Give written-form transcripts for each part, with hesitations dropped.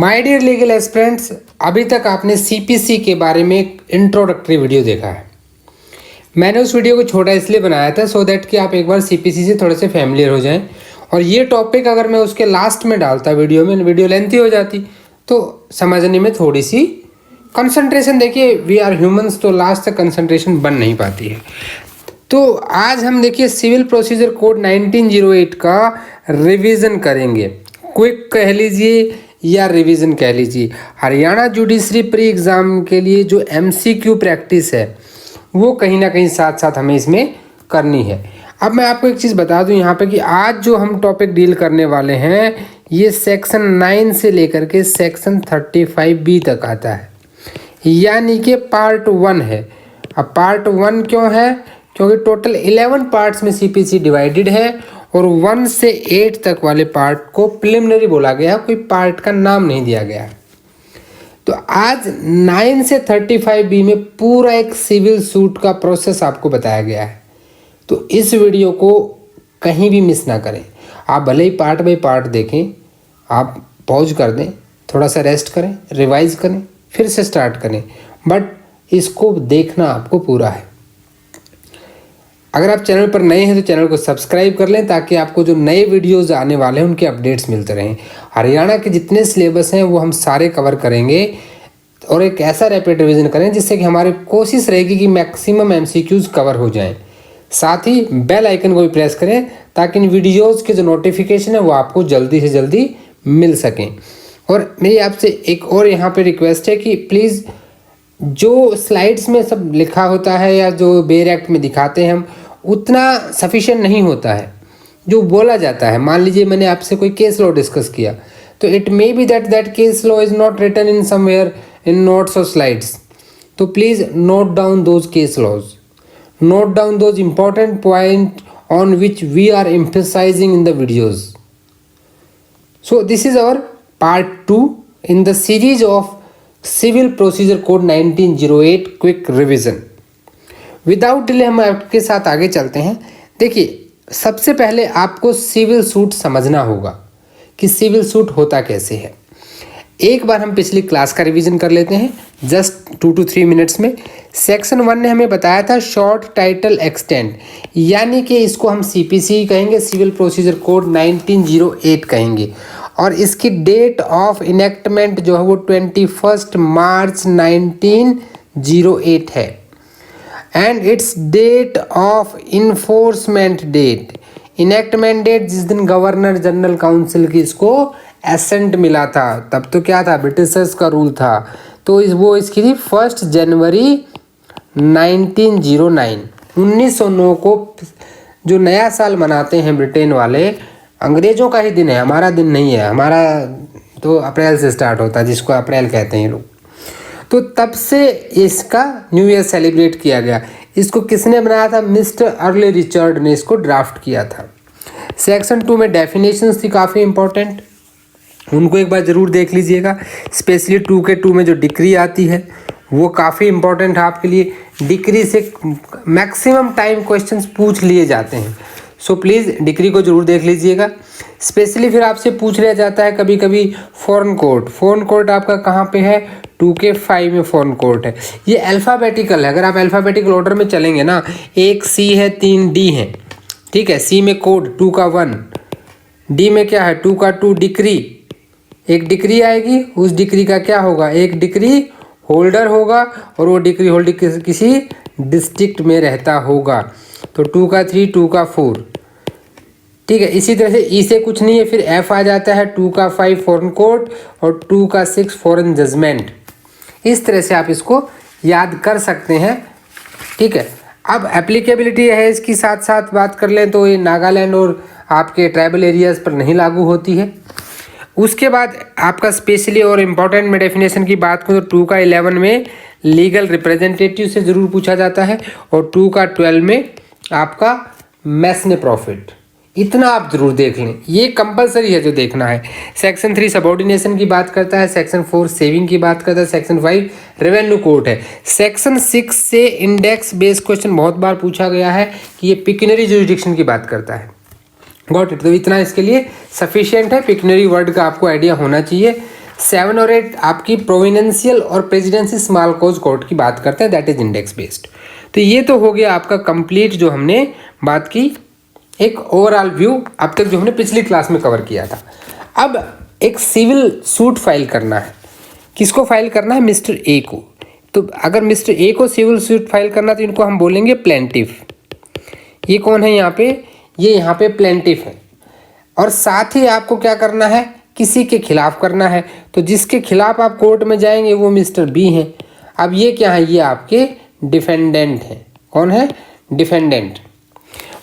My dear legal aspirants, अभी तक आपने सीपीसी के बारे में एक इंट्रोडक्टरी वीडियो देखा है। मैंने उस वीडियो को छोटा इसलिए बनाया था सो दैट कि आप एक बार सीपीसी से थोड़े से फैमिलियर हो जाएं। और ये टॉपिक अगर मैं उसके लास्ट में डालता वीडियो में, वीडियो लेंथी हो जाती तो समझने में थोड़ी सी कंसंट्रेशन, देखिए वी आर ह्यूमंस, तो लास्ट तक कंसंट्रेशन बन नहीं पाती है। तो आज हम देखिए सिविल प्रोसीजर कोड 1908 का रिवीजन करेंगे। क्विक कह लीजिए या रिवीजन कह लीजिए। हरियाणा जुडिशरी प्री एग्ज़ाम के लिए जो एमसीक्यू प्रैक्टिस है वो कहीं ना कहीं साथ साथ हमें इसमें करनी है। अब मैं आपको एक चीज़ बता दूं यहाँ पे कि आज जो हम टॉपिक डील करने वाले हैं ये सेक्शन 9 से लेकर के सेक्शन 35B तक आता है, यानी कि पार्ट 1 है। अब पार्ट 1 क्यों है? क्योंकि टोटल 11 पार्ट्स में सीपीसी डिवाइडेड है और 1 से 8 तक वाले पार्ट को प्रिलिमिनरी बोला गया, कोई पार्ट का नाम नहीं दिया गया। तो आज 9 से 35B में पूरा एक सिविल सूट का प्रोसेस आपको बताया गया है। तो इस वीडियो को कहीं भी मिस ना करें। आप भले ही पार्ट बाय पार्ट देखें, आप पॉज कर दें, थोड़ा सा रेस्ट करें, रिवाइज करें, फिर से स्टार्ट करें, बट इसको देखना आपको पूरा है। अगर आप चैनल पर नए हैं तो चैनल को सब्सक्राइब कर लें ताकि आपको जो नए वीडियोस आने वाले हैं उनके अपडेट्स मिलते रहें। हरियाणा के जितने सिलेबस हैं वो हम सारे कवर करेंगे और एक ऐसा रैपिड रिवीजन करें जिससे कि हमारी कोशिश रहेगी कि मैक्सिमम एमसीक्यूज कवर हो जाएं। साथ ही बेल आइकन को भी प्रेस करें ताकि इन वीडियोज़ के जो नोटिफिकेशन है वो आपको जल्दी से जल्दी मिल सकें। और मेरी आपसे एक और यहाँ पर रिक्वेस्ट है कि प्लीज़ जो स्लाइड्स में सब लिखा होता है या जो बेयर एक्ट में दिखाते हैं हम, उतना सफिशिएंट नहीं होता है जो बोला जाता है। मान लीजिए मैंने आपसे कोई केस लॉ डिस्कस किया तो it may be that case law is not written in somewhere in notes और स्लाइड्स। तो please note down those case laws, note down those important point on which we are emphasizing in the videos. So this is our part 2 in the series of civil procedure code 1908 quick revision. Without delay हम आपके साथ आगे चलते हैं। देखिए, सबसे पहले आपको सिविल सूट समझना होगा कि सिविल सूट होता कैसे है। एक बार हम पिछली क्लास का रिवीजन कर लेते हैं जस्ट 2 to 3 मिनट्स में। सेक्शन 1 ने हमें बताया था शॉर्ट टाइटल एक्सटेंड, यानी कि इसको हम सीपीसी कहेंगे, सिविल प्रोसीजर कोड 1908 कहेंगे। और इसकी डेट ऑफ इनेक्टमेंट जो है वो 21 मार्च 1908 है। And it's date of enforcement date, enactment date जिस दिन गवर्नर जनरल काउंसिल की इसको एसेंट मिला था। तब तो क्या था, ब्रिटिशर्स का रूल था। तो वो इसकी थी 1 जनवरी 1909। 1909 को जो नया साल मनाते हैं ब्रिटेन वाले, अंग्रेज़ों का ही दिन है, हमारा दिन नहीं है। हमारा तो अप्रैल से स्टार्ट होता है, जिसको अप्रैल कहते हैं लोग। तो तब से इसका न्यू ईयर सेलिब्रेट किया गया। इसको किसने बनाया था? मिस्टर अर्ली रिचर्ड ने इसको ड्राफ्ट किया था। सेक्शन 2 में डेफिनेशंस थी काफ़ी इंपॉर्टेंट, उनको एक बार ज़रूर देख लीजिएगा। स्पेशली 2 के 2 में जो डिक्री आती है वो काफ़ी इंपॉर्टेंट है आपके लिए। डिक्री से मैक्सिमम टाइम क्वेश्चंस पूछ लिए जाते हैं, सो प्लीज़ डिक्री को ज़रूर देख लीजिएगा। स्पेशली फिर आपसे पूछ लिया जाता है कभी कभी फॉरेन कोर्ट। फॉरेन कोर्ट आपका कहाँ पे है? 2 के 5 में फॉरेन कोर्ट है। ये अल्फ़ाबेटिकल है, अगर आप अल्फ़ाबेटिकल ऑर्डर में चलेंगे ना, 1 C है, 3 D है, ठीक है। C में कोड 2 का 1, D में क्या है 2 का 2 डिक्री, एक डिक्री आएगी, उस डिक्री का क्या होगा, एक डिक्री होल्डर होगा और वो डिक्री होल्डर किसी डिस्ट्रिक्ट में रहता होगा। तो 2 का 3, 2 का 4, ठीक है। इसी तरह से ई से कुछ नहीं है, फिर F आ जाता है, 2 का 5 फॉरेन कोर्ट और 2 का 6 फॉरेन जजमेंट। इस तरह से आप इसको याद कर सकते हैं, ठीक है। अब एप्लीकेबिलिटी है इसकी साथ साथ बात कर लें तो ये नागालैंड और आपके ट्राइबल एरियाज़ पर नहीं लागू होती है। उसके बाद आपका स्पेशली और इम्पॉर्टेंट में डेफिनेशन की बात करूँ तो 2 का 11 में लीगल रिप्रेजेंटेटिव से ज़रूर पूछा जाता है और 2 का 12 में आपका मैसने प्रॉफिट। इतना आप जरूर देख लें, ये कंपलसरी है जो देखना है। सेक्शन 3 सबऑर्डिनेशन की बात करता है, सेक्शन 4 सेविंग की बात करता है, सेक्शन 5 रेवेन्यू कोर्ट है। सेक्शन 6 से इंडेक्स बेस्ड क्वेश्चन बहुत बार पूछा गया है कि ये पिक्यूनरी जुरिडिक्शन की बात करता है। Got it. तो इतना इसके लिए सफिशिएंट है, पिक्यूनरी वर्ड का आपको आइडिया होना चाहिए। 7 और 8 आपकी प्रोविडेंशियल और प्रेसिडेंसी स्मॉल कॉज कोर्ट की बात करते हैं, दैट इज इंडेक्स बेस्ड। तो ये तो हो गया आपका कंप्लीट जो हमने बात की, एक ओवरऑल व्यू अब तक जो हमने पिछली क्लास में कवर किया था। अब एक सिविल सूट फाइल करना है, किसको फाइल करना है? मिस्टर ए को। तो अगर मिस्टर ए को सिविल सूट फाइल करना तो इनको हम बोलेंगे प्लेंटिफ। ये कौन है यहाँ पे? ये यहाँ पे प्लेंटिफ है। और साथ ही आपको क्या करना है? किसी के खिलाफ करना है। तो जिसके खिलाफ आप कोर्ट में जाएंगे वो मिस्टर बी हैं। अब ये क्या है? ये आपके डिफेंडेंट हैं। कौन है? डिफेंडेंट।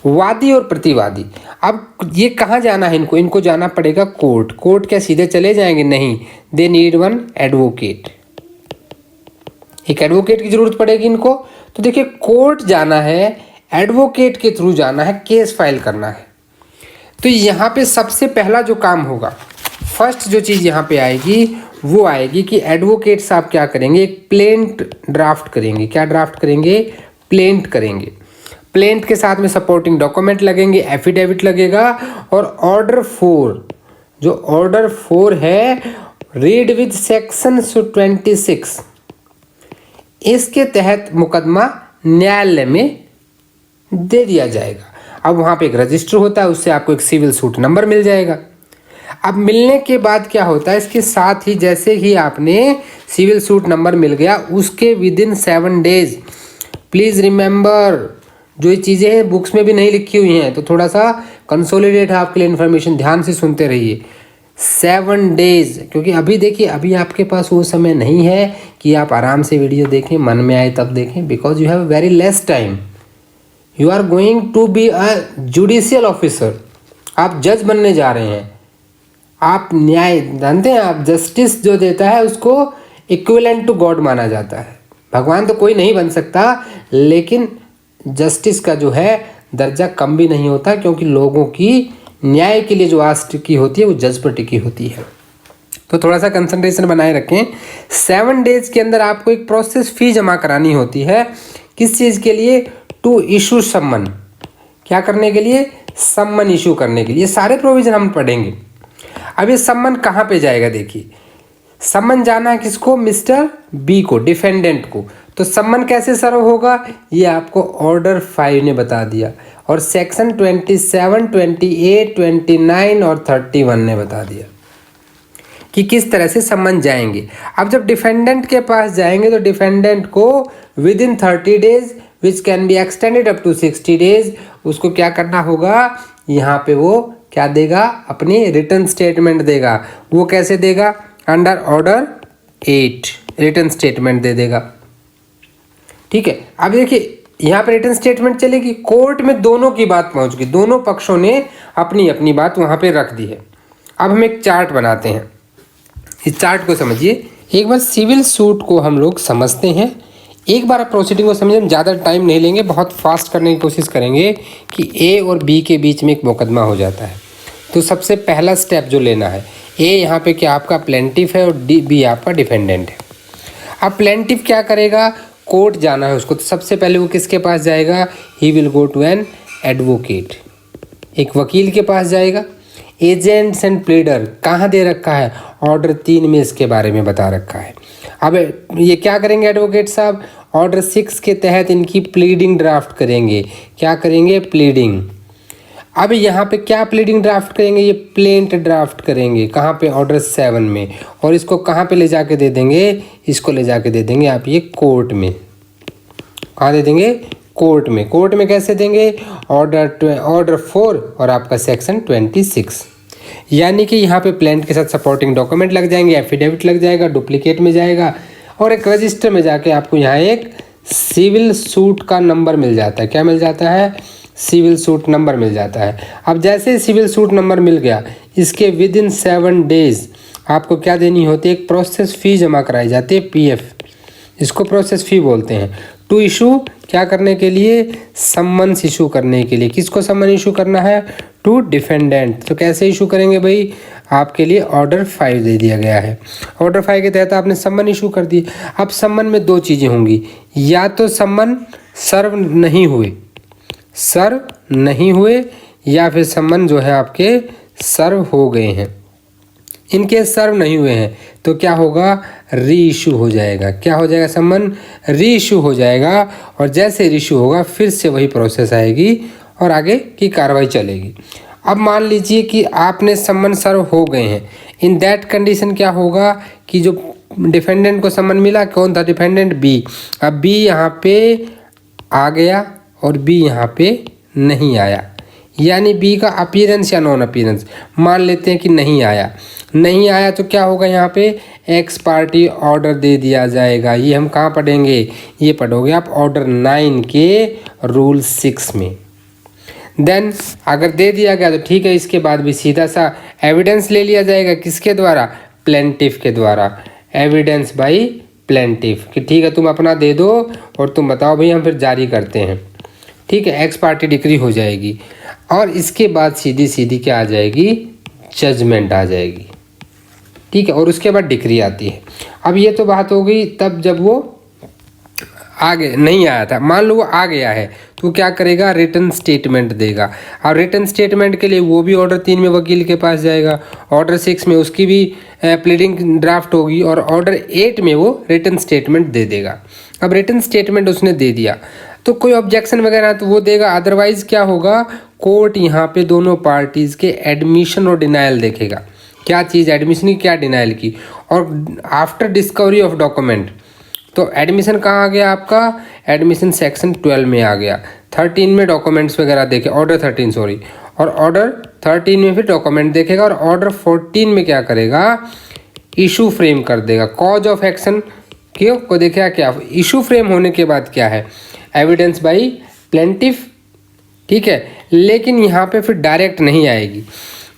वादी और प्रतिवादी, अब ये कहाँ जाना है इनको? इनको जाना पड़ेगा कोर्ट। कोर्ट क्या सीधे चले जाएंगे? नहीं, दे नीड वन एडवोकेट। एक एडवोकेट की जरूरत पड़ेगी इनको। तो देखिए, कोर्ट जाना है, एडवोकेट के थ्रू जाना है, केस फाइल करना है। तो यहाँ पे सबसे पहला जो काम होगा, फर्स्ट जो चीज़ यहाँ पे आएगी वो आएगी कि एडवोकेट साहब क्या करेंगे? एक प्लेंट ड्राफ्ट करेंगे। क्या ड्राफ्ट करेंगे? प्लेंट करेंगे। प्लेंट के साथ में सपोर्टिंग डॉक्यूमेंट लगेंगे, एफिडेविट लगेगा और ऑर्डर 4, जो ऑर्डर 4 है, रीड विद सेक्शन 26, इसके तहत मुकदमा न्यायालय में दे दिया जाएगा। अब वहाँ पे एक रजिस्टर होता है, उससे आपको एक सिविल सूट नंबर मिल जाएगा। अब मिलने के बाद क्या होता है? इसके साथ ही जैसे ही आपने सिविल सूट नंबर मिल गया, उसके विदिन 7 डेज, प्लीज़ रिमेंबर, जो ये चीज़ें हैं बुक्स में भी नहीं लिखी हुई हैं, तो थोड़ा सा कंसोलिडेट है आपके लिए इन्फॉर्मेशन, ध्यान से सुनते रहिए। 7 डेज, क्योंकि अभी देखिए, अभी आपके पास वो समय नहीं है कि आप आराम से वीडियो देखें, मन में आए तब देखें, because you have very less time. You are going to be a judicial officer. आप जज बनने जा रहे हैं। आप न्याय जानते हैं, आप जस्टिस जो देता है उसको इक्विवेलेंट टू गॉड माना जाता है। भगवान तो कोई नहीं बन सकता, लेकिन जस्टिस का जो है दर्जा कम भी नहीं होता, क्योंकि लोगों की न्याय के लिए जो आस टिकी होती है वो जज पर टिकी होती है। तो थोड़ा सा कंसंट्रेशन बनाए रखें। 7 डेज के अंदर आपको एक प्रोसेस फी जमा करानी होती है। किस चीज़ के लिए? टू इशू सम्मन। क्या करने के लिए? सम्मन इशू करने के लिए। सारे प्रोविजन हम पढ़ेंगे। अब ये सम्मन कहाँ पे जाएगा? देखिए, सम्मन जाना है किसको? मिस्टर बी को, डिफेंडेंट को। तो सम्मन कैसे सर्व होगा? ये आपको ऑर्डर 5 ने बता दिया, और सेक्शन 27, 28, 29 और 31 ने बता दिया कि किस तरह से सम्मन जाएंगे। अब जब डिफेंडेंट के पास जाएंगे तो डिफेंडेंट को within 30 days which can be extended up to 60 days, उसको क्या करना होगा? यहाँ पे वो क्या देगा? अपनी रिटर्न स्टेटमेंट देगा। वो कैसे देगा? अंडर ऑर्डर 8 रिटर्न स्टेटमेंट दे देगा। ठीक है। अब देखिए, यहाँ पे रिटर्न स्टेटमेंट चलेगी, कोर्ट में दोनों की बात पहुँच गई, दोनों पक्षों ने अपनी अपनी बात वहाँ पे रख दी है। अब हम एक चार्ट बनाते हैं, इस चार्ट को समझिए। एक बार सिविल सूट को हम लोग समझते हैं, एक बार प्रोसीडिंग को समझें। ज़्यादा टाइम नहीं लेंगे, बहुत फास्ट करने की कोशिश करेंगे कि ए और बी के बीच में एक मुकदमा हो जाता है। तो सबसे पहला स्टेप जो लेना है, ए यहाँ पे क्या आपका प्लेंटिफ है और बी आपका डिफेंडेंट है। अब प्लेंटिफ क्या करेगा? कोर्ट जाना है उसको। तो सबसे पहले वो किसके पास जाएगा? He will go to an advocate, एक वकील के पास जाएगा। एजेंट्स एंड प्लीडर कहाँ दे रखा है? ऑर्डर 3 में इसके बारे में बता रखा है। अब ये क्या करेंगे एडवोकेट साहब? ऑर्डर 6 के तहत इनकी प्लीडिंग ड्राफ्ट करेंगे। क्या करेंगे? प्लीडिंग। अब यहाँ पे क्या प्लीडिंग ड्राफ्ट करेंगे? ये प्लेंट ड्राफ्ट करेंगे। कहाँ पे? ऑर्डर 7 में। और इसको कहाँ पे ले जाके दे देंगे? इसको ले जाके दे देंगे आप ये कोर्ट में। कहाँ दे देंगे? कोर्ट में। कोर्ट में कैसे देंगे? ऑर्डर 4 और आपका सेक्शन 26। यानी कि यहाँ पे प्लेंट के साथ सपोर्टिंग डॉक्यूमेंट लग जाएंगे, एफिडेविट लग जाएगा, डुप्लीकेट में जाएगा, और एक रजिस्टर में जाके आपको यहाँ एक सिविल सूट का नंबर मिल जाता है। क्या मिल जाता है? सिविल सूट नंबर मिल जाता है। अब जैसे ही सिविल सूट नंबर मिल गया, इसके विदिन 7 डेज आपको क्या देनी होती है? एक प्रोसेस फ़ी जमा कराई जाती है, PF, इसको प्रोसेस फ़ी बोलते हैं। टू इशू क्या करने के लिए? सम्मन्स इशू करने के लिए। किसको सम्मन इशू करना है? To defendant. तो कैसे इशू करेंगे भाई? आपके लिए ऑर्डर 5 दे दिया गया है। ऑर्डर 5 के तहत आपने सम्मन इशू कर दी। अब सम्मन में 2 चीज़ें होंगी, या तो सम्मन सर्व नहीं हुए, या फिर सम्मन जो है आपके सर्व हो गए हैं। इनकेस सर्व नहीं हुए हैं तो क्या होगा, री इशू हो जाएगा। क्या हो जाएगा समन, री इशू हो जाएगा। और जैसे री इशू होगा फिर से वही प्रोसेस आएगी और आगे की कार्रवाई चलेगी। अब मान लीजिए कि आपने समन सर्व हो गए हैं, इन दैट कंडीशन क्या होगा कि जो डिफेंडेंट को समन मिला, कौन था डिफेंडेंट, बी। अब बी यहाँ पे आ गया और बी यहाँ पे नहीं आया, यानी बी का अपीयरेंस या नॉन अपीयरेंस मान लेते हैं कि नहीं आया। नहीं आया तो क्या होगा, यहाँ पे एक्स पार्टी ऑर्डर दे दिया जाएगा। ये हम कहाँ पढ़ेंगे, ये पढ़ोगे आप ऑर्डर 9 के रूल 6 में। देन अगर दे दिया गया तो ठीक है, इसके बाद भी सीधा सा एविडेंस ले लिया जाएगा, किसके द्वारा, प्लेंटिफ के द्वारा, एविडेंस बाई प्लेंटिफ कि ठीक है तुम अपना दे दो और तुम बताओ भाई, हम फिर जारी करते हैं। ठीक है, एक्स पार्टी डिक्री हो जाएगी और इसके बाद सीधी सीधी क्या आ जाएगी, जजमेंट आ जाएगी। ठीक है, और उसके बाद डिक्री आती है। अब ये तो बात हो गई तब जब वो आगे नहीं आया था। मान लो वो आ गया है तो क्या करेगा, रिटन स्टेटमेंट देगा। और रिटन स्टेटमेंट के लिए वो भी ऑर्डर 3 में वकील के पास जाएगा, ऑर्डर 6 में उसकी भी प्लीडिंग ड्राफ्ट होगी और ऑर्डर 8 में वो रिटन स्टेटमेंट दे देगा। अब रिटन स्टेटमेंट उसने दे दिया तो कोई ऑब्जेक्शन वगैरह तो वो देगा, अदरवाइज क्या होगा, कोर्ट यहाँ पे दोनों पार्टीज़ के एडमिशन और डिनाइल देखेगा। क्या चीज़, एडमिशन की क्या डिनाइल की। और आफ्टर डिस्कवरी ऑफ डॉक्यूमेंट तो एडमिशन कहाँ आ गया आपका, एडमिशन सेक्शन 12 में आ गया। 13 में डॉक्यूमेंट्स वगैरह देखे, ऑर्डर 13 सॉरी, और ऑर्डर 13 में फिर डॉक्यूमेंट देखेगा और ऑर्डर 14 में क्या करेगा, इशू फ्रेम कर देगा। कॉज ऑफ एक्शन क्यों को देखा, क्या इशू फ्रेम होने के बाद क्या है, एविडेंस बाई प्लेंटिफ। ठीक है, लेकिन यहाँ पे फिर डायरेक्ट नहीं आएगी।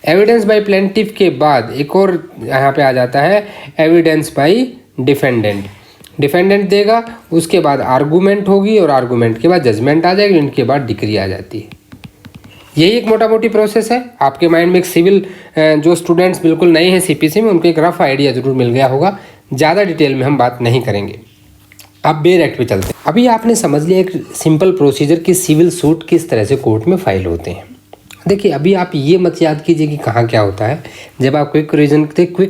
एविडेंस बाई प्लेंटिफ के बाद एक और यहाँ पे आ जाता है एविडेंस बाई डिफेंडेंट। डिफेंडेंट देगा, उसके बाद आर्गूमेंट होगी और आर्गूमेंट के बाद जजमेंट आ जाएगी, उनके बाद डिक्री आ जाती है। यही एक मोटा मोटी प्रोसेस है। आपके माइंड में एक सिविल जो स्टूडेंट्स बिल्कुल नए हैं सीपीसी में, उनको एक रफ आइडिया जरूर मिल गया होगा। ज़्यादा डिटेल में हम बात नहीं करेंगे। अब बेयर एक्ट पे चलते हैं। अभी आपने समझ लिया एक सिंपल प्रोसीजर कि सिविल सूट किस तरह से कोर्ट में फाइल होते हैं। देखिए अभी आप ये मत याद कीजिए कि कहाँ क्या होता है। जब आप क्विक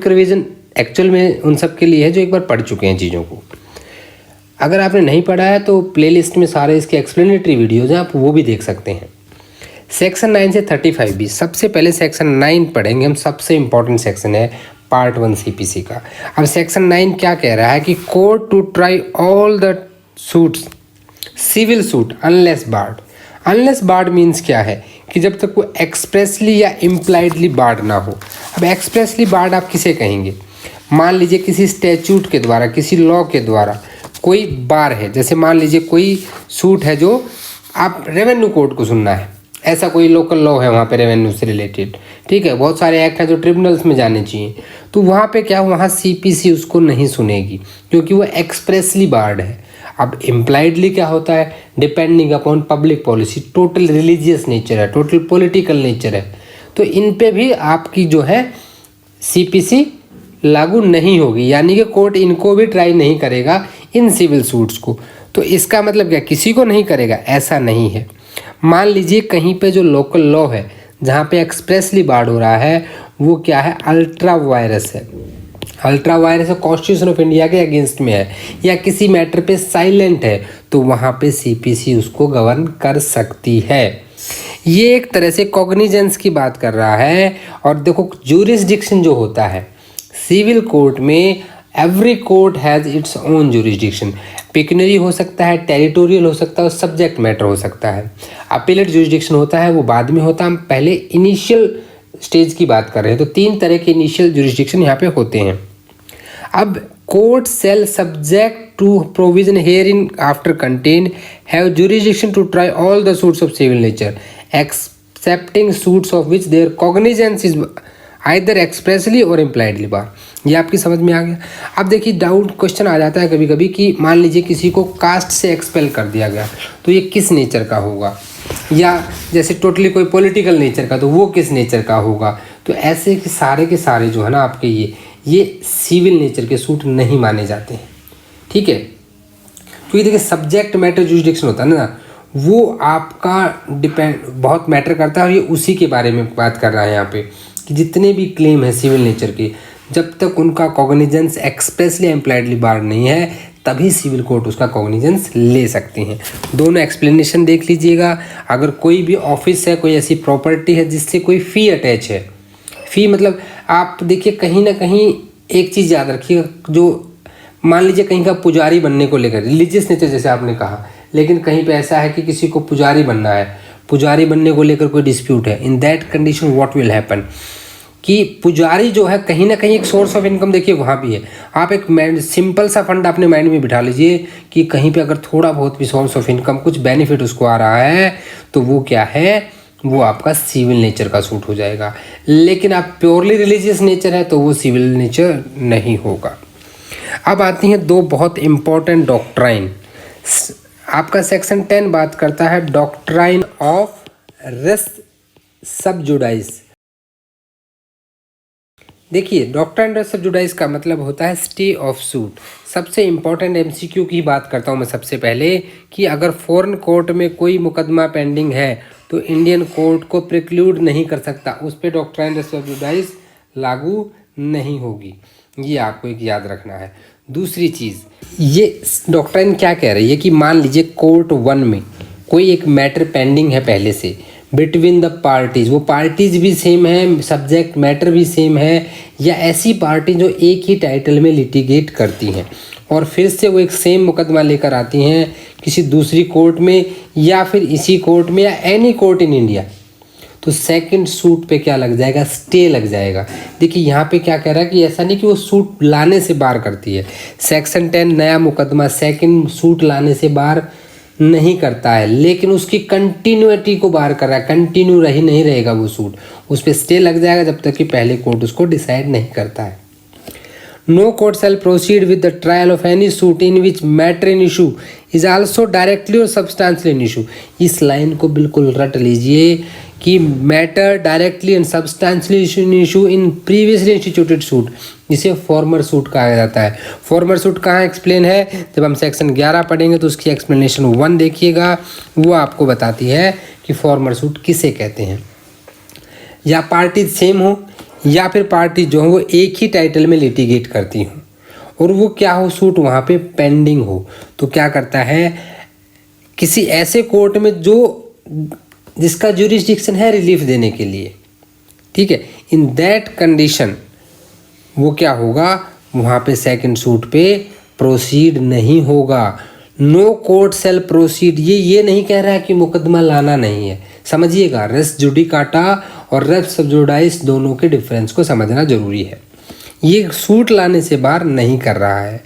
रिवीजन एक्चुअल में उन सब के लिए है जो एक बार पढ़ चुके हैं चीज़ों को। अगर आपने नहीं पढ़ा है तो प्लेलिस्ट में सारे इसके एक्सप्लेनेटरी वीडियोज़ हैं, आप वो भी देख सकते हैं। सेक्शन 9 से 35 भी, सबसे पहले सेक्शन 9 पढ़ेंगे हम। सबसे इंपॉर्टेंट सेक्शन है पार्ट 1 सीपीसी का। अब सेक्शन 9 क्या कह रहा है कि court to try all the suits civil suit unless barred. Unless barred means क्या है कि जब तक वो एक्सप्रेसली या इम्प्लाइडली बार्ड ना हो। अब एक्सप्रेसली बार्ड आप किसे कहेंगे, मान लीजिए किसी स्टैच्यूट के द्वारा, किसी लॉ के द्वारा कोई बार है। जैसे मान लीजिए कोई सूट है जो आप रेवेन्यू कोर्ट को सुनना है, ऐसा कोई लोकल लॉ है वहाँ पे रेवेन्यू से रिलेटेड। ठीक है, बहुत सारे एक्ट हैं जो ट्रिब्यूनल्स में जाने चाहिए, तो वहाँ पे क्या, वहाँ सीपीसी उसको नहीं सुनेगी क्योंकि वो एक्सप्रेसली बार्ड है। अब इम्प्लाइडली क्या होता है, depending upon public policy, total religious nature है, टोटल पॉलिटिकल नेचर है, तो इन पे भी आपकी जो है सीपीसी लागू नहीं होगी। यानी कि कोर्ट इनको भी ट्राई नहीं करेगा इन सिविल सूट्स को। तो इसका मतलब क्या, किसी को नहीं करेगा, ऐसा नहीं है। मान लीजिए कहीं पे जो लोकल लॉ है जहाँ पे एक्सप्रेसली बार्ड हो रहा है वो क्या है, अल्ट्रा वायरस है। Ultra vires constitution of India के अगेंस्ट में है या किसी मैटर पे साइलेंट है, तो वहाँ पे सीपीसी उसको गवर्न कर सकती है। ये एक तरह से कॉग्निजेंस की बात कर रहा है। और देखो ज्यूरिसडिक्शन जो होता है सिविल कोर्ट में, every court has its own jurisdiction. Pecuniary हो सकता है, टेरिटोरियल हो सकता है और सब्जेक्ट मैटर हो सकता है। अपीलेट ज्यूरिसडिक्शन होता है वो बाद में होता है, हम पहले इनिशियल स्टेज की बात कर रहे हैं। तो 3 तरह के इनिशियल ज्यूरिसडिक्शन यहाँ पे होते हैं। अब court shall subject to provision hereinafter contain have jurisdiction to try all the suits of civil nature excepting suits of which their cognizance is either expressly or impliedly barred. ये आपकी समझ में आ गया। अब देखिए doubt question आ जाता है कभी कभी कि मान लीजिए किसी को कास्ट से एक्सपेल कर दिया गया तो ये किस नेचर का होगा, या जैसे टोटली कोई पॉलिटिकल नेचर का तो वो किस नेचर का होगा। तो ऐसे के सारे जो है ना आपके ये सिविल नेचर के सूट नहीं माने जाते हैं। ठीक है, क्योंकि देखिए सब्जेक्ट मैटर ज्यूरिसडिक्शन होता है ना, वो आपका डिपेंड बहुत मैटर करता है और ये उसी के बारे में बात कर रहा है यहाँ पे कि जितने भी क्लेम है सिविल नेचर के, जब तक उनका कॉग्निजेंस एक्सप्रेसली एम्प्लाइडली बार नहीं है तभी सिविल कोर्ट उसका कॉग्निजेंस ले सकती हैं। दोनों एक्सप्लेनेशन देख लीजिएगा। अगर कोई भी ऑफिस है, कोई ऐसी प्रॉपर्टी है जिससे कोई फ़ी अटैच है, फ़ी मतलब आप देखिए कहीं ना कहीं एक चीज़ याद रखिएगा, जो मान लीजिए कहीं का पुजारी बनने को लेकर रिलीजियस नेचर जैसे आपने कहा, लेकिन कहीं पे ऐसा है कि किसी को पुजारी बनना है, पुजारी बनने को लेकर कोई डिस्प्यूट है, in that condition what will happen कि पुजारी जो है कहीं ना कहीं एक सोर्स ऑफ इनकम देखिए वहाँ भी है। आप एक सिंपल सा फंड अपने माइंड में बिठा लीजिए कि कहीं पे अगर थोड़ा बहुत भी सोर्स ऑफ इनकम कुछ बेनिफिट उसको आ रहा है तो वो क्या है, वो आपका सिविल नेचर का सूट हो जाएगा। लेकिन आप प्योरली रिलीजियस नेचर है तो वो सिविल नेचर नहीं होगा। अब आती हैं दो बहुत इम्पॉर्टेंट डॉक्ट्राइन। आपका सेक्शन 10 बात करता है डॉक्ट्राइन ऑफ रेस सबजुडाइस। देखिए डॉक्ट्राइन रेस सबजुडाइस का मतलब होता है स्टे ऑफ सूट। सबसे इम्पॉर्टेंट एमसीक्यू की बात करता हूँ मैं सबसे पहले कि अगर फॉरेन कोर्ट में कोई मुकदमा पेंडिंग है तो इंडियन कोर्ट को प्रिक्लूड नहीं कर सकता, उस पर डॉक्ट्राइन रेस सबजुडाइस लागू नहीं होगी। ये आपको एक याद रखना है। दूसरी चीज़, ये डॉक्ट्राइन क्या कह रही है कि मान लीजिए कोर्ट 1 में कोई एक मैटर पेंडिंग है पहले से बिटवीन द पार्टीज़, वो पार्टीज़ भी सेम है, सब्जेक्ट मैटर भी सेम है, या ऐसी पार्टी जो एक ही टाइटल में लिटिगेट करती हैं और फिर से वो एक सेम मुकदमा लेकर आती हैं किसी दूसरी कोर्ट में या फिर इसी कोर्ट में या एनी कोर्ट इन इंडिया, तो सेकंड सूट पे क्या लग जाएगा, स्टे लग जाएगा। देखिए यहाँ पे क्या कह रहा है कि ऐसा नहीं कि वो सूट लाने से बार करती है। सेक्शन 10 नया मुकदमा सेकंड सूट लाने से बार नहीं करता है, लेकिन उसकी कंटिन्यूटी को बार कर रहा है, कंटिन्यू रही नहीं रहेगा वो सूट, उस पर स्टे लग जाएगा जब तक कि पहले कोर्ट उसको डिसाइड नहीं करता है। No court shall proceed with the trial of any suit in which matter in issue is also directly or substantial in issue. इस लाइन को बिल्कुल रट लीजिए कि matter directly and substantially in issue in previously instituted suit, जिसे former suit कहा जाता है। फॉर्मर सूट कहाँ एक्सप्लेन है, जब हम सेक्शन 11 पढ़ेंगे तो उसकी एक्सप्लेनेशन 1 देखिएगा, वो आपको बताती है कि फॉर्मर सूट किसे कहते हैं। या पार्टी सेम हो या फिर पार्टी जो हो वो एक ही टाइटल में लिटिगेट करती हो और वो क्या हो, सूट वहाँ पे पेंडिंग हो, तो क्या करता है किसी ऐसे कोर्ट में जो जिसका जुरिस्डिक्शन है रिलीफ देने के लिए, ठीक है, इन दैट कंडीशन वो क्या होगा, वहाँ पे सेकंड सूट पे प्रोसीड नहीं होगा। नो कोर्ट शैल प्रोसीड, ये नहीं कह रहा है कि मुकदमा लाना नहीं है, समझिएगा। रेस जुडिकाटा और रेस सबजुडाइस दोनों के डिफरेंस को समझना जरूरी है। ये सूट लाने से बार नहीं कर रहा है।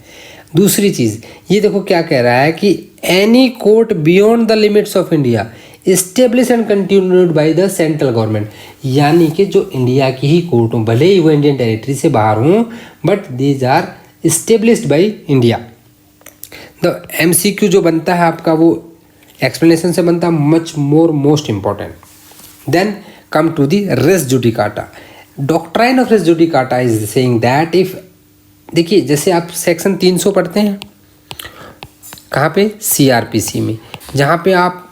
दूसरी चीज़ ये देखो क्या कह रहा है कि any court beyond the limits of India establish and continued by the central government, यानी कि जो इंडिया की ही कोर्ट हों, भले ही वो इंडियन टेरिटरी से बाहर हों, but these are established by India. The MCQ जो बनता है आपका वो एक्सप्लेनेशन से बनता है much more most important. Then come to the res judicata. Doctrine of res judicata is saying that if, देखिए जैसे आप सेक्शन 300 पढ़ते हैं कहाँ पे, सीआरपीसी में, जहाँ पे आप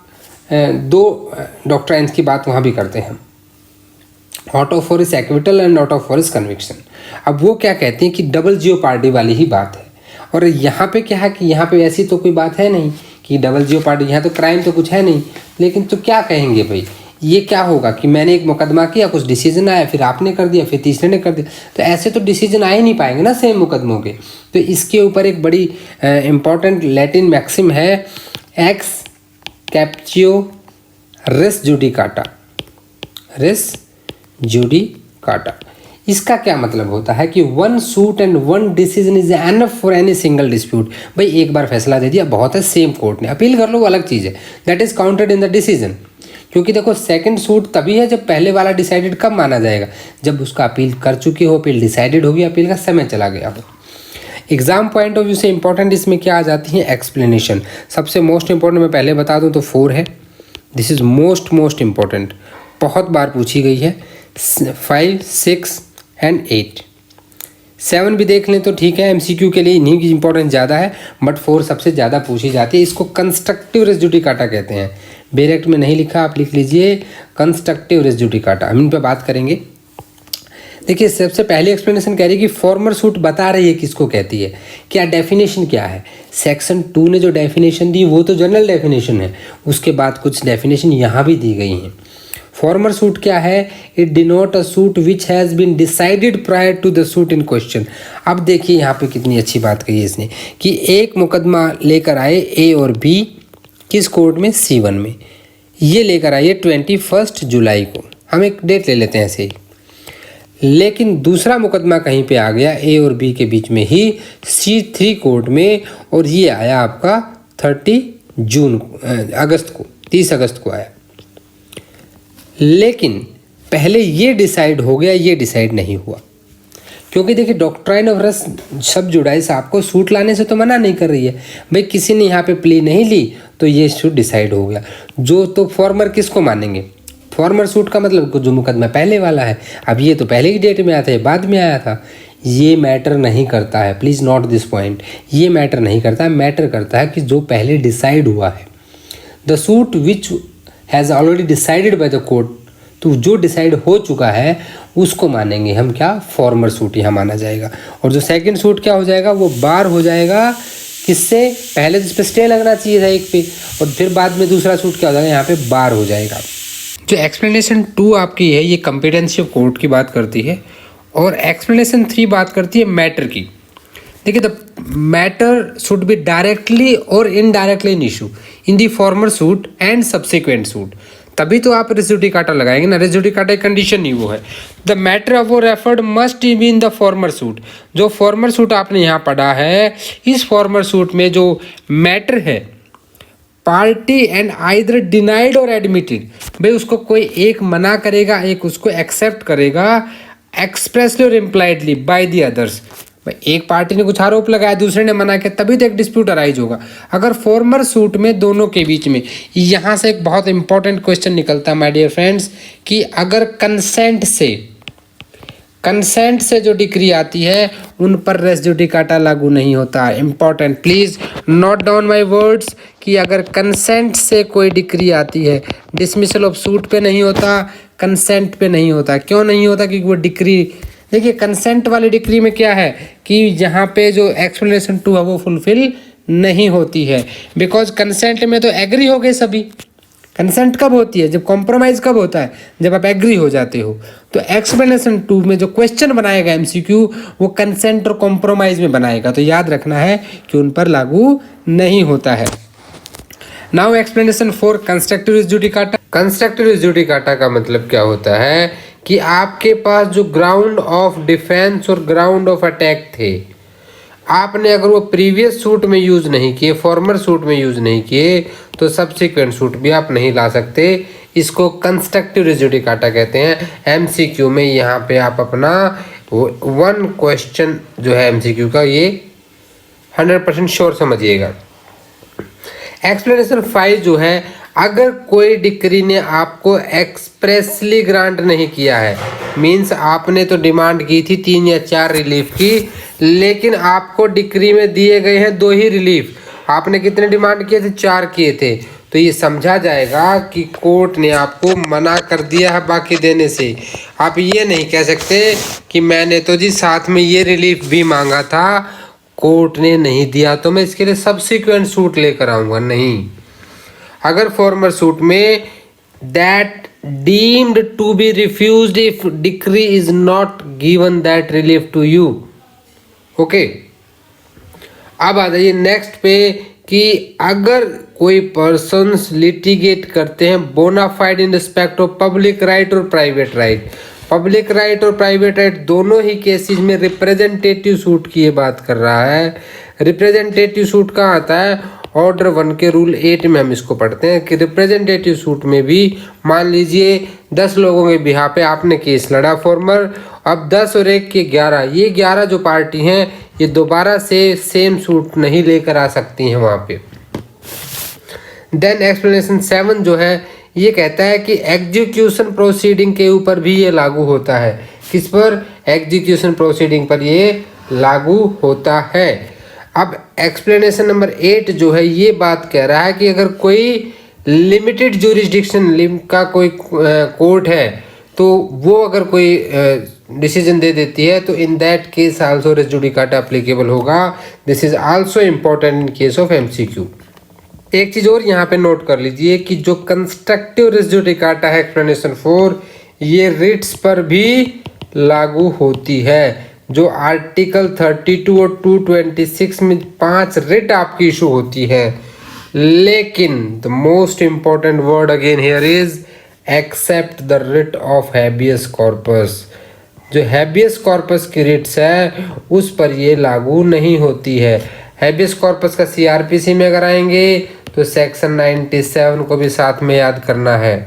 दो डॉक्ट्राइन्स की बात वहाँ भी करते हैं, आउट ऑफ फॉर इस acquittal and out of for इस कन्विक्शन। अब वो क्या कहते हैं कि डबल जियो पार्टी वाली ही बात है, और यहाँ पे क्या है कि यहाँ पे ऐसी तो कोई बात है नहीं कि डबल जियो पार्टी, यहाँ तो क्राइम तो कुछ है नहीं, लेकिन तो क्या कहेंगे भाई, ये क्या होगा कि मैंने एक मुकदमा किया, कुछ डिसीजन आया, फिर आपने कर दिया, फिर तीसरे ने कर दिया, तो ऐसे तो डिसीजन आ ही नहीं पाएंगे ना सेम मुकदमों के। तो इसके ऊपर एक बड़ी इम्पॉर्टेंट लैटिन मैक्सिम है, एक्स कैप्चियो रेस जुडिकाटा, रेस जुडिकाटा। इसका क्या मतलब होता है कि 1 suit and 1 decision is enough for any single dispute. भाई एक बार फैसला दे दिया, बहुत है, सेम कोर्ट ने अपील कर लो, वो अलग चीज़ है, that is counted in the decision. क्योंकि देखो सेकंड सूट तभी है जब पहले वाला डिसाइडेड कब माना जाएगा, जब उसका अपील कर चुके हो, अपील डिसाइडेड होगी, अपील का समय चला गया हो। एग्जाम पॉइंट ऑफ व्यू से इंपॉर्टेंट इसमें क्या आ जाती है, एक्सप्लेनेशन। सबसे मोस्ट इंपॉर्टेंट मैं पहले बता दूं तो 4 है, दिस इज मोस्ट इंपॉर्टेंट, बहुत बार पूछी गई है। 5, 6 एंड 8, 7 भी देख लें तो ठीक है, एमसीक्यू के लिए इन्हीं की इंपॉर्टेंस ज़्यादा है, बट 4 सबसे ज़्यादा पूछी जाती है। इसको कंस्ट्रक्टिव रेस जुडिकाटा कहते हैं। डायरेक्ट में नहीं लिखा, आप लिख लीजिए कंस्ट्रक्टिव रेस जुडिकाटा, हम इन पर बात करेंगे। देखिए सबसे पहले एक्सप्लेनेशन कह रही है कि फॉर्मर सूट बता रही है किसको कहती है, क्या डेफिनेशन क्या है। सेक्शन 2 ने जो डेफिनेशन दी वो तो जनरल डेफिनेशन है, उसके बाद कुछ डेफिनेशन यहाँ भी दी गई हैं। फॉर्मर सूट क्या है, it denote a suit which has been decided prior to the suit in question. अब देखिए यहाँ पे कितनी अच्छी बात कही है इसने कि एक मुकदमा लेकर आए ए और बी किस कोर्ट में, C1 में, ये लेकर आइए 21 जुलाई को, हम एक डेट ले लेते हैं ऐसे ही। लेकिन दूसरा मुकदमा कहीं पे आ गया ए और बी के बीच में ही C3 कोर्ट में, और ये आया आपका 30 अगस्त को आया। लेकिन पहले ये डिसाइड हो गया, ये डिसाइड नहीं हुआ, क्योंकि देखिए डॉक्ट्राइन ऑफ रस सब जुडाइस आपको सूट लाने से तो मना नहीं कर रही है। भाई किसी ने यहाँ पे प्ली नहीं ली तो ये सूट डिसाइड हो गया। जो तो फॉर्मर किसको मानेंगे, फॉर्मर सूट का मतलब जो मुकदमा पहले वाला है। अब ये तो पहले की डेट में आया था, ये बाद में आया था, ये मैटर नहीं करता है। प्लीज़ नोट दिस पॉइंट, ये मैटर नहीं करता है। मैटर करता है कि जो पहले डिसाइड हुआ है, the suit which has already decided by the court, तो जो डिसाइड हो चुका है उसको मानेंगे हम, क्या, फॉर्मर सूट यहाँ माना जाएगा। और जो सेकंड सूट क्या हो जाएगा, वो बार हो जाएगा किससे, पहले तो इस पर स्टे लगना चाहिए था एक पे, और फिर बाद में दूसरा सूट क्या हो जाएगा, यहाँ पे बार हो जाएगा। जो एक्सप्लेनेशन 2 आपकी है ये कम्पिटेंसी ऑफ कोर्ट की बात करती है, और एक्सप्लेनेशन 3 बात करती है मैटर की। देखिए the matter should be directly और indirectly in issue in the former suit and subsequent suit, तभी तो आप रेस जुडिकाटा लगाएंगे ना। रेस जुडिकाटा एक कंडीशन ही वो है, द मैटर ऑफ वो referred must be in the former suit. जो फॉर्मर सूट आपने यहाँ पढ़ा है, इस फॉर्मर सूट में जो मैटर है, पार्टी एंड आइदर डिनाइड और एडमिटेड, भाई उसको कोई एक मना करेगा, एक उसको एक्सेप्ट करेगा, expressly or impliedly by the others. एक पार्टी ने कुछ आरोप लगाया, दूसरे ने मना किया, तभी तो एक डिस्प्यूट अराइज होगा। अगर फॉर्मर सूट में दोनों के बीच में, यहाँ से एक बहुत इंपॉर्टेंट क्वेश्चन निकलता है माय डियर फ्रेंड्स, कि अगर कंसेंट से जो डिक्री आती है उन पर रेस जुडिकाटा लागू नहीं होता। Important, please note down my words, कि अगर कंसेंट से कोई डिक्री आती है, डिसमिसल ऑफ सूट पे नहीं होता, कंसेंट पे नहीं होता। क्यों नहीं होता, क्योंकि वो डिक्री, देखिए कंसेंट वाली डिक्री में क्या है कि यहाँ पे जो एक्सप्लेनेशन 2 है वो फुलफिल नहीं होती है, बिकॉज कंसेंट में तो एग्री हो गए सभी। कंसेंट कब होती है, जब कॉम्प्रोमाइज़ कब होता है, जब आप एग्री हो जाते हो। तो एक्सप्लेनेशन 2 में जो क्वेश्चन बनाएगा MCQ, वो कंसेंट और कॉम्प्रोमाइज़ में बनाएगा, तो याद रखना है कि उन पर लागू नहीं होता है। Now explanation 4, constructive res judicata. Constructive res judicata का मतलब क्या होता है कि आपके पास जो ग्राउंड ऑफ डिफेंस और ग्राउंड ऑफ अटैक थे, आपने अगर वो प्रीवियस सूट में यूज़ नहीं किए, फॉर्मर सूट में यूज़ नहीं किए, तो सब्सिक्वेंट सूट भी आप नहीं ला सकते। इसको कंस्ट्रक्टिव रेस जुडिकाटा कहते हैं। MCQ में यहाँ पे आप अपना 1 क्वेश्चन जो है MCQ का, ये 100% श्योर समझिएगा। एक्सप्लेनेशन 5 जो है, अगर कोई डिक्री ने आपको एक्सप्रेसली ग्रांट नहीं किया है, मीन्स आपने तो डिमांड की थी 3 या 4 रिलीफ की, लेकिन आपको डिक्री में दिए गए हैं 2 ही रिलीफ, आपने कितने डिमांड किए थे, 4 किए थे, तो ये समझा जाएगा कि कोर्ट ने आपको मना कर दिया है बाकी देने से। आप ये नहीं कह सकते कि मैंने तो जी साथ में ये रिलीफ भी मांगा था, कोर्ट ने नहीं दिया तो मैं इसके लिए सब्सिक्वेंट सूट लेकर आऊँगा, नहीं। अगर फॉर्मर सूट में that deemed to be refused if decree is not given that relief to you, okay. अब आ जाइए नेक्स्ट पे, कि अगर कोई पर्सन्स लिटिगेट करते हैं bona fide in respect of public right और प्राइवेट राइट, पब्लिक राइट और प्राइवेट राइट दोनों ही केसेस में रिप्रेजेंटेटिव सूट की ये बात कर रहा है। रिप्रेजेंटेटिव सूट कहाँ आता है, ऑर्डर 1 के रूल 8 में हम इसको पढ़ते हैं कि रिप्रेजेंटेटिव सूट में भी मान लीजिए 10 लोगों के बिहाफ पे आपने केस लड़ा फॉर्मर, अब 10 और 1 के 11, ये 11 जो पार्टी हैं ये दोबारा से सेम सूट नहीं लेकर आ सकती हैं वहाँ पे। देन एक्सप्लेनेशन 7 जो है ये कहता है कि एग्जीक्यूशन प्रोसीडिंग के ऊपर भी ये लागू होता है। किस पर, एग्जीक्यूशन प्रोसीडिंग पर ये लागू होता है। अब एक्सप्लेनेशन नंबर 8 जो है ये बात कह रहा है कि अगर कोई लिमिटेड ज्यूरिसडिक्शन का कोई कोर्ट है, तो वो अगर कोई डिसीजन दे देती है, तो in that case also res judicata applicable होगा। This is also important in case of MCQ. एक चीज और यहाँ पे नोट कर लीजिए कि जो कंस्ट्रक्टिव रेस जुडिकाटा है एक्सप्लेनेशन 4, ये रिट्स पर भी लागू होती है। जो आर्टिकल 32 और 226 में 5 रिट आपकी इशू होती है, लेकिन the most important word again here is except the writ of habeas corpus. जो हैबियस कॉर्पस की रिट्स है उस पर ये लागू नहीं होती है। हैबियस कॉर्पस का सीआरपीसी में अगर आएंगे तो सेक्शन 97 को भी साथ में याद करना है।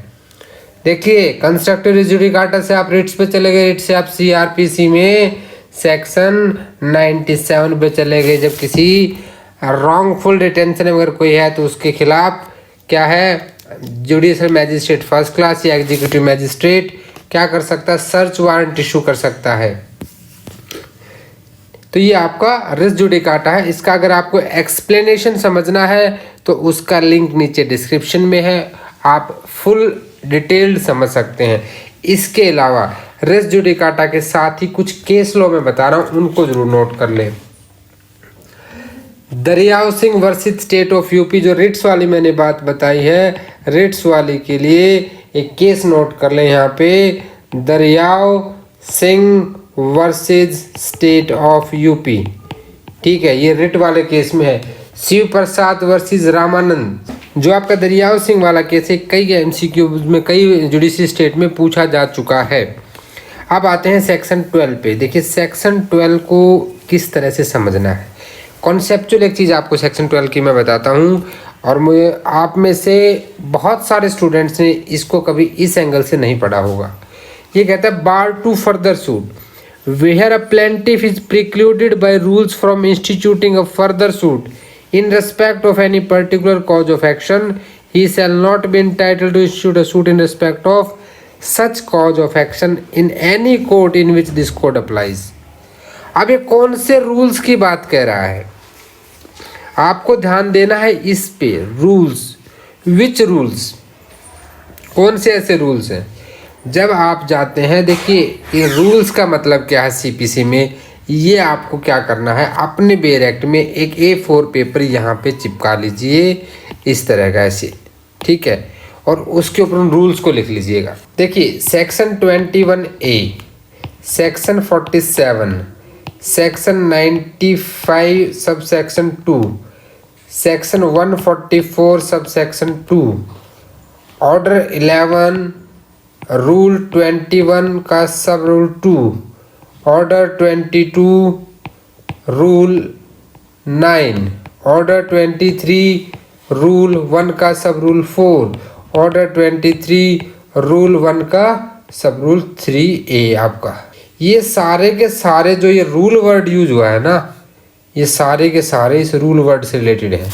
देखिए कंस्ट्रक्टिव रेस जुडिकाटा से आप रिट्स पे चले गए, रिट्स से आप सीआरपीसी में सेक्शन 97 पे चले गए। जब किसी रॉन्गफुल डिटेंशन अगर कोई है तो उसके खिलाफ क्या है, जुडिशियल मैजिस्ट्रेट फर्स्ट क्लास या एग्जीक्यूटिव मैजिस्ट्रेट क्या कर सकता है, सर्च वारंट इशू कर सकता है। तो ये आपका रेस जुडिकाटा है। इसका अगर आपको एक्सप्लेनेशन समझना है तो उसका लिंक नीचे डिस्क्रिप्शन में है, आप फुल डिटेल्ड समझ सकते हैं। इसके अलावा रेस जुडिकाटा के साथ ही कुछ केस लॉ में बता रहा हूं, उनको जरूर नोट कर लें। Dariyav Singh versus state of UP, जो रिट्स वाली मैंने बात बताई है, रिट्स वाली के लिए एक केस नोट कर लें यहाँ पे, Dariyav Singh versus state of UP. ठीक है, ये रिट वाले केस में है। शिव प्रसाद वर्सेस रामानंद, जो आपका दरियाव सिंह वाला केस है, कई एमसीक्यू में कई जुडिशरी स्टेट में पूछा जा चुका है। अब आते हैं सेक्शन 12 पे। देखिए सेक्शन 12 को किस तरह से समझना है। कॉन्सेप्चुअल एक चीज़ आपको सेक्शन 12 की मैं बताता हूँ, और मुझे आप में से बहुत सारे स्टूडेंट्स ने इसको कभी इस एंगल से नहीं पढ़ा होगा। ये कहता है bar to further suit where a plaintiff is precluded by rules from instituting a further suit in respect of any particular cause of action, he shall not be entitled to institute a suit in respect of such cause of action in any court in which this code applies। अब ये कौन से rules की बात कह रहा है, आपको ध्यान देना है इस पे। रूल्स, विच रूल्स, कौन से ऐसे रूल्स हैं। जब आप जाते हैं, देखिए ये रूल्स का मतलब क्या है सीपीसी में, ये आपको क्या करना है, अपने बेयर एक्ट में एक A4 पेपर यहाँ पे चिपका लीजिए इस तरह का ऐसे, ठीक है, और उसके ऊपर रूल्स को लिख लीजिएगा। देखिए section 21A, section 47, section 95 sub section 2, section 144 sub section 2, order 11, rule 21 का सब rule 2, order 22, rule 9, order 23, rule 1 का सब रूल 4, ऑर्डर 23, रूल 1 का सब रूल 3A आपका। ये सारे के सारे जो ये रूल वर्ड यूज हुआ है ना, ये सारे के सारे इस रूल वर्ड से रिलेटेड है।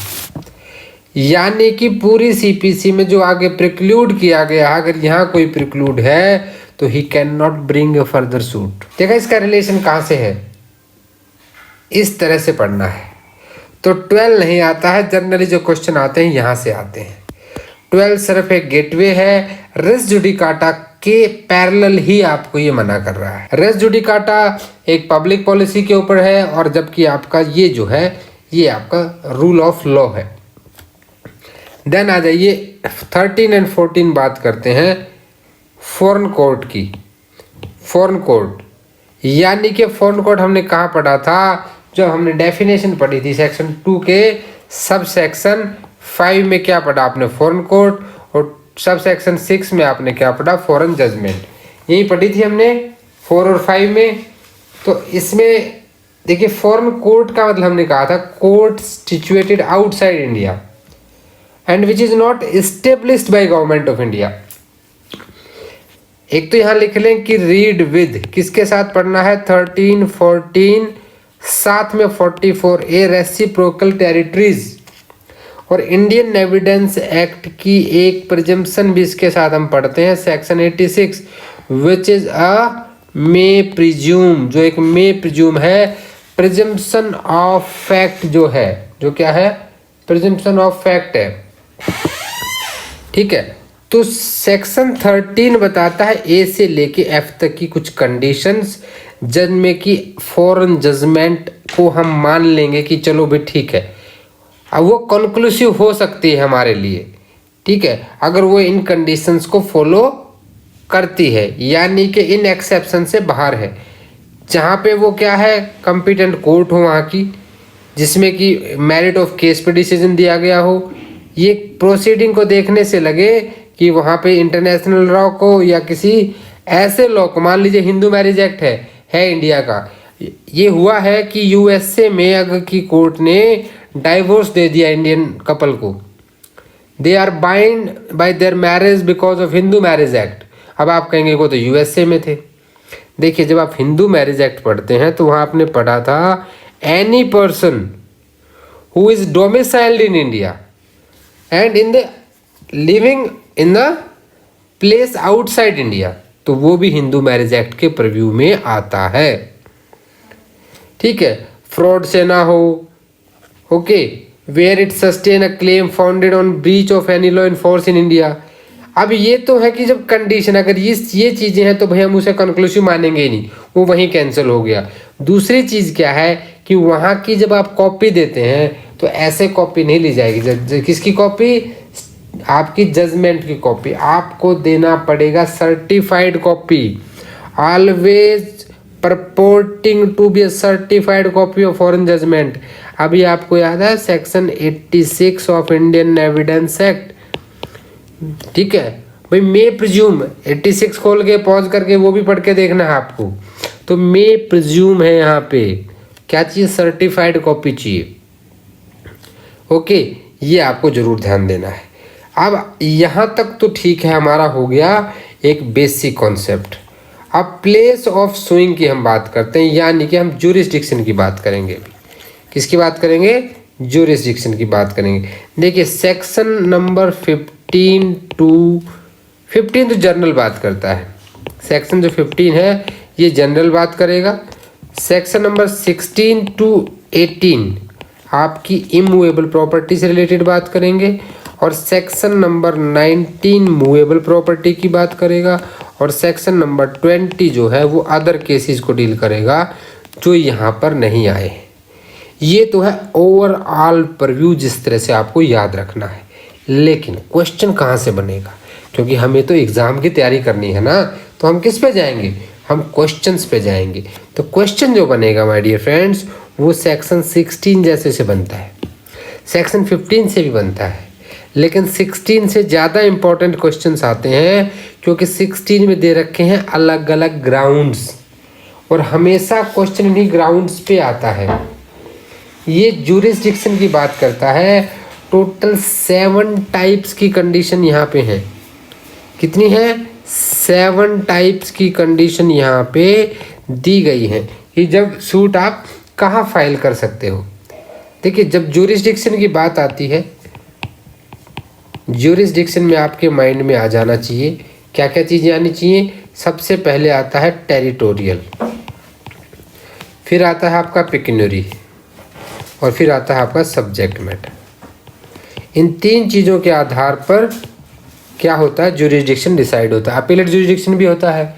यानी कि पूरी सीपीसी में जो आगे प्रिक्लूड किया गया, अगर यहाँ कोई प्रिक्लूड है तो he can not bring a further suit. देखा इसका रिलेशन कहाँ से है, इस तरह से पढ़ना है। तो 12 नहीं आता है, जनरली जो क्वेश्चन आते हैं यहाँ से आते हैं। 12 सिर्फ एक गेटवे है, रेस जुडिकाटा के पैरेलल ही आपको ये मना कर रहा है। रेस जुडिकाटा एक पब्लिक पॉलिसी के ऊपर है, और जबकि आपका ये जो है ये आपका रूल ऑफ लॉ है। देन आ जाइए 13 एंड 14 बात करते हैं फॉरेन कोर्ट की। फॉरेन कोर्ट यानी कि फॉरेन कोर्ट हमने कहाँ पढ़ा था, जब हमने डेफिनेशन पढ़ी थी सेक्शन 2 के सब सेक्शन 5 में क्या पढ़ा आपने, फॉरेन कोर्ट, और सब सेक्शन 6 में आपने क्या पढ़ा, फॉरेन जजमेंट। यही पढ़ी थी हमने 4 और 5 में। तो इसमें देखिए फॉरेन कोर्ट का मतलब हमने कहा था court situated outside India and which is not established by government of India. एक तो यहाँ लिख लें कि रीड विद किसके साथ पढ़ना है, 13, 14, साथ में 44A रेसिप्रोकल टेरिटरीज, और इंडियन एविडेंस एक्ट की एक प्रिजम्पशन भी इसके साथ हम पढ़ते हैं, section 86 which is a may presume, जो एक मे प्रिज्यूम है, प्रिजम्पशन ऑफ फैक्ट जो है, जो क्या है, प्रिजम्पशन ऑफ फैक्ट है, ठीक है। तो सेक्शन 13 बताता है ए से लेके एफ तक की कुछ कंडीशंस जिनमें कि फॉरेन जजमेंट को हम मान लेंगे कि चलो भी ठीक है, अब वो कंक्लूसिव हो सकती है हमारे लिए, ठीक है, अगर वो इन कंडीशंस को फॉलो करती है, यानी कि इन एक्सेप्शन से बाहर है, जहाँ पे वो क्या है कॉम्पिटेंट कोर्ट हो वहाँ की, जिसमें कि मेरिट ऑफ केस पे डिसीजन दिया गया हो। ये प्रोसीडिंग को देखने से लगे कि वहाँ पे इंटरनेशनल लॉ को या किसी ऐसे लॉ को, मान लीजिए हिंदू मैरिज एक्ट है इंडिया का, ये हुआ है कि यूएसए में अगर की कोर्ट ने डाइवोर्स दे दिया इंडियन कपल को, they are bind by their marriage because of Hindu marriage act. अब आप कहेंगे वो तो यूएसए में थे। देखिए, जब आप हिंदू मैरिज एक्ट पढ़ते हैं तो वहाँ आपने पढ़ा था any person who is domiciled in India and in the living in the place outside India, तो वो भी हिंदू मैरिज एक्ट के प्रीव्यू में आता है, ठीक है। फ्रॉड से ना हो, okay, where it sustain a claim founded on breach of any law in force in India. अब ये तो है कि जब कंडीशन अगर ये चीज़ें हैं तो भाई हम उसे कंक्लूसिव मानेंगे ही नहीं, वो वहीं कैंसिल हो गया। दूसरी चीज़ क्या है कि वहाँ की जब आप कॉपी देते हैं तो ऐसे कॉपी नहीं ली जाएगी। किसकी कॉपी? आपकी जजमेंट की कॉपी आपको देना पड़ेगा, certified copy, always purporting to be a certified copy of foreign judgment. अभी आपको याद है section 86 of Indian evidence act, ठीक है भाई। मे प्रिज्यूम 86 खोल के पॉज करके वो भी पढ़ के देखना है आपको। तो मे प्रिज्यूम है यहाँ पे क्या चाहिए? सर्टिफाइड कॉपी चाहिए, ओके, ये आपको जरूर ध्यान देना है। अब यहाँ तक तो ठीक है, हमारा हो गया एक बेसिक कॉन्सेप्ट। अब प्लेस ऑफ सुइंग की हम बात करते हैं, यानी कि हम ज्यूरिसडिक्शन की बात करेंगे। अभी किसकी बात करेंगे? ज्यूरिसडिक्शन की बात करेंगे। देखिए सेक्शन नंबर 15 तो जनरल बात करता है। सेक्शन जो 15 है ये जनरल बात करेगा। सेक्शन नंबर 16 to 18 आपकी इमूवेबल प्रॉपर्टी से रिलेटेड बात करेंगे, और सेक्शन नंबर 19 मूवेबल प्रॉपर्टी की बात करेगा, और सेक्शन नंबर 20 जो है वो अदर केसेस को डील करेगा जो यहाँ पर नहीं आए। ये तो है ओवरऑल प्रीव्यू जिस तरह से आपको याद रखना है। लेकिन क्वेश्चन कहाँ से बनेगा? क्योंकि हमें तो एग्ज़ाम की तैयारी करनी है ना, तो हम किस पे जाएंगे? हम क्वेश्चंस पे जाएंगे। तो क्वेश्चन जो बनेगा माय डियर फ्रेंड्स वो सेक्शन 16 जैसे से बनता है, सेक्शन 15 से भी बनता है, लेकिन 16 से ज़्यादा इंपॉर्टेंट क्वेश्चंस आते हैं क्योंकि 16 में दे रखे हैं अलग अलग ग्राउंड्स, और हमेशा क्वेश्चन इन्हीं ग्राउंड्स पे आता है। ये ज्यूरिसडिक्शन की बात करता है। टोटल 7 टाइप्स की कंडीशन यहाँ पे है। कितनी है? 7 टाइप्स की कंडीशन यहाँ पे दी गई है कि जब सूट आप कहाँ फाइल कर सकते हो। देखिए जब ज्यूरिसडिक्शन की बात आती है, ज्यूरिसडिक्शन में आपके माइंड में आ जाना चाहिए क्या क्या चीज़ें आनी चाहिए। सबसे पहले आता है टेरिटोरियल, फिर आता है आपका पिक्यूनरी, और फिर आता है आपका सब्जेक्ट मैटर। इन 3 चीज़ों के आधार पर क्या होता है? ज्यूरिसडिक्शन डिसाइड होता है। अपीलेट ज्यूरिसडिक्शन भी होता है,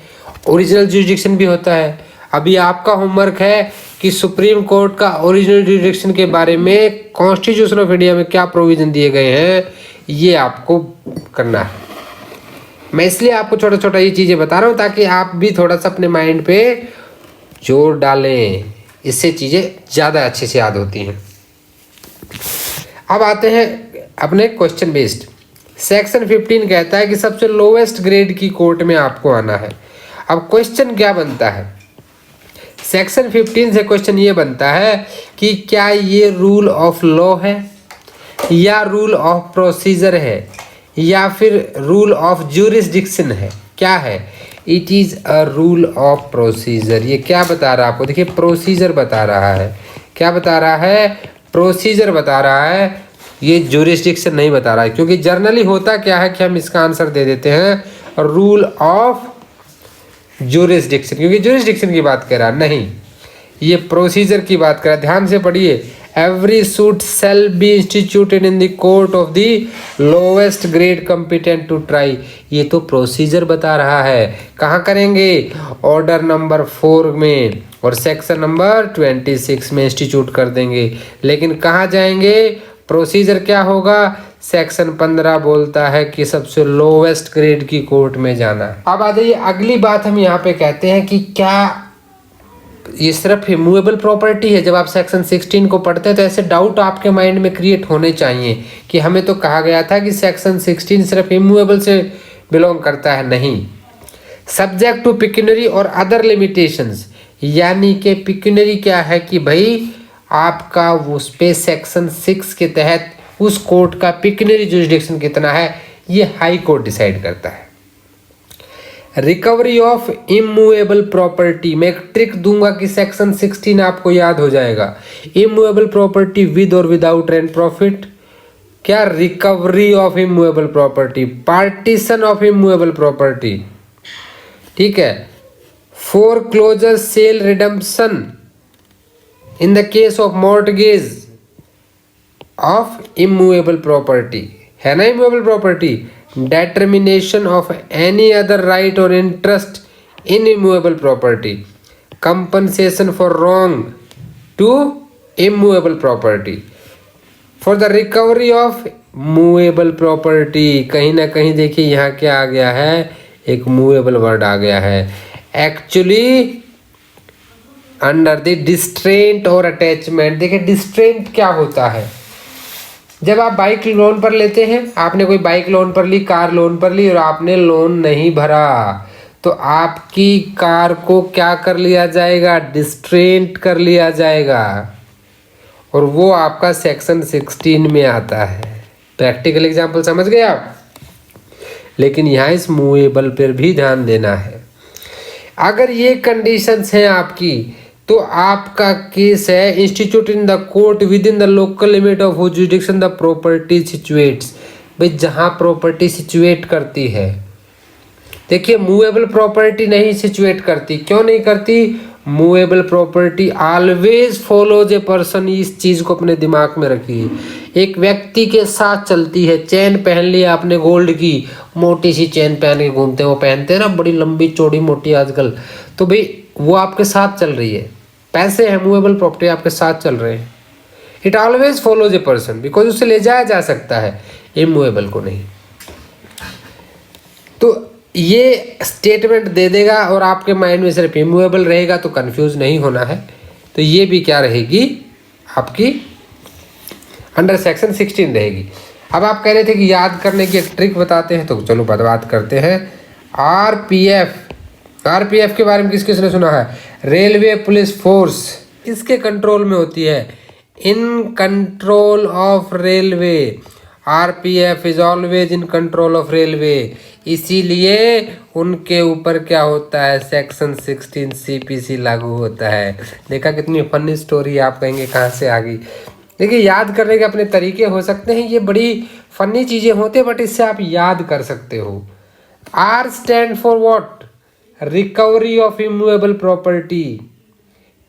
ओरिजिनल ज्यूरिसडिक्शन भी होता है। अभी आपका होमवर्क है कि सुप्रीम कोर्ट का ओरिजिनल ज्यूरिसडिक्शन के बारे में कॉन्स्टिट्यूशन ऑफ इंडिया में क्या प्रोविजन दिए गए हैं, ये आपको करना है। मैं इसलिए आपको छोटा छोटा ये चीज़ें बता रहा हूँ ताकि आप भी थोड़ा सा अपने माइंड पे जोर डालें, इससे चीज़ें ज़्यादा अच्छे से याद होती हैं। अब आते हैं अपने क्वेश्चन बेस्ड। सेक्शन 15 कहता है कि सबसे लोवेस्ट ग्रेड की कोर्ट में आपको आना है। अब क्वेश्चन क्या बनता है? सेक्शन 15 से क्वेश्चन ये बनता है कि क्या ये रूल ऑफ लॉ है, या रूल ऑफ प्रोसीजर है, या फिर रूल ऑफ ज्यूरिसडिक्शन है? क्या है? It is a rule of procedure. ये क्या बता रहा है आपको? देखिए प्रोसीजर बता रहा है। क्या बता रहा है? प्रोसीजर बता रहा है, ये ज्यूरिसडिक्शन नहीं बता रहा है। क्योंकि जर्नली होता क्या है कि हम इसका आंसर दे देते हैं रूल ऑफ ज्यूरिसडिक्शन, क्योंकि ज्यूरिसडिक्शन की बात कर रहा है, नहीं, ये प्रोसीजर की बात कर रहा है। ध्यान से पढ़िए, every suit shall be instituted in the court of the lowest grade competent to try। ये तो प्रोसीजर बता रहा है, कहाँ करेंगे, ऑर्डर नंबर 4 में और सेक्शन नंबर 26 में इंस्टीट्यूट कर देंगे। लेकिन कहाँ जाएंगे, प्रोसीजर क्या होगा, सेक्शन 15 बोलता है कि सबसे लोवेस्ट ग्रेड की कोर्ट में जाना है। अब आ जाइए अगली बात, हम यहाँ पे कहते हैं कि क्या ये सिर्फ इमूवेबल प्रॉपर्टी है। जब आप सेक्शन 16 को पढ़ते हैं तो ऐसे डाउट आपके माइंड में क्रिएट होने चाहिए कि हमें तो कहा गया था कि सेक्शन 16 सिर्फ इमूवेबल से बिलोंग करता है। नहीं, सब्जेक्ट टू पिक्यूनरी और अदर लिमिटेशंस, यानी कि पिक्यूनरी क्या है कि भाई आपका उस पे सेक्शन 6 के तहत उस कोर्ट का पिक्यूनरी जुरिसडिक्शन कितना है, ये हाई कोर्ट डिसाइड करता है। रिकवरी ऑफ इमूवेबल प्रॉपर्टी, मैं एक ट्रिक दूंगा कि सेक्शन 16 आपको याद हो जाएगा। Immovable property with or without rent profit, क्या, recovery of immovable property, partition of immovable property, ठीक है, foreclosure sale redemption in the case of mortgage of immovable property, है ना immovable property, determination of any other right or interest in immovable property, compensation for wrong to immovable property, for the recovery of movable property। कहीं ना कहीं देखिए यहाँ क्या आ गया है, एक movable वर्ड आ गया है, एक्चुअली अंडर द डिस्ट्रेंट और अटैचमेंट। देखिए डिस्ट्रेंट क्या होता है, जब आप बाइक लोन पर लेते हैं, आपने कोई बाइक लोन पर ली, कार लोन पर ली और आपने लोन नहीं भरा, तो आपकी कार को क्या कर लिया जाएगा, डिस्ट्रेंट कर लिया जाएगा, और वो आपका सेक्शन 16 में आता है। प्रैक्टिकल एग्जांपल समझ गए आप। लेकिन यहाँ इस मूवेबल पर भी ध्यान देना है। अगर ये कंडीशंस हैं आपकी, तो आपका केस है institute in the court within the local limit of jurisdiction the property situates. भाई जहाँ प्रॉपर्टी सिचुएट करती है, देखिए मूवेबल प्रॉपर्टी नहीं सिचुएट करती। क्यों नहीं करती, movable property always follows a person. इस चीज को अपने दिमाग में रखिए, एक व्यक्ति के साथ चलती है। चेन पहन ली आपने गोल्ड की, मोटी सी चेन पहन के घूमते हैं, वो पहनते हैं ना बड़ी लंबी चौड़ी मोटी आजकल, तो भाई वो आपके साथ चल रही है। पैसे हैं, मूवेबल प्रॉपर्टी आपके साथ चल रहे हैं। It always follows a person because उसे ले जाया जा सकता है, इमूवेबल को नहीं। तो ये स्टेटमेंट दे देगा और आपके माइंड में सिर्फ इमूवेबल रहेगा, तो कंफ्यूज नहीं होना है। तो ये भी क्या रहेगी आपकी अंडर सेक्शन 16 रहेगी। अब आप कह रहे थे कि याद करने की एक ट्रिक बताते हैं, तो चलो बात करते हैं। आरपीएफ के बारे में किसने सुना है, रेलवे पुलिस फोर्स किसके कंट्रोल में होती है, in control of railway. RPF is always in control of railway, इसीलिए उनके ऊपर क्या होता है, सेक्शन 16 सीपीसी लागू होता है। देखा कितनी फनी स्टोरी, आप कहेंगे कहाँ से आ गई। देखिए याद करने के अपने तरीके हो सकते हैं, ये बड़ी फनी चीज़ें होती है, बट इससे आप याद कर सकते हो। R stand for what, recovery of immovable property.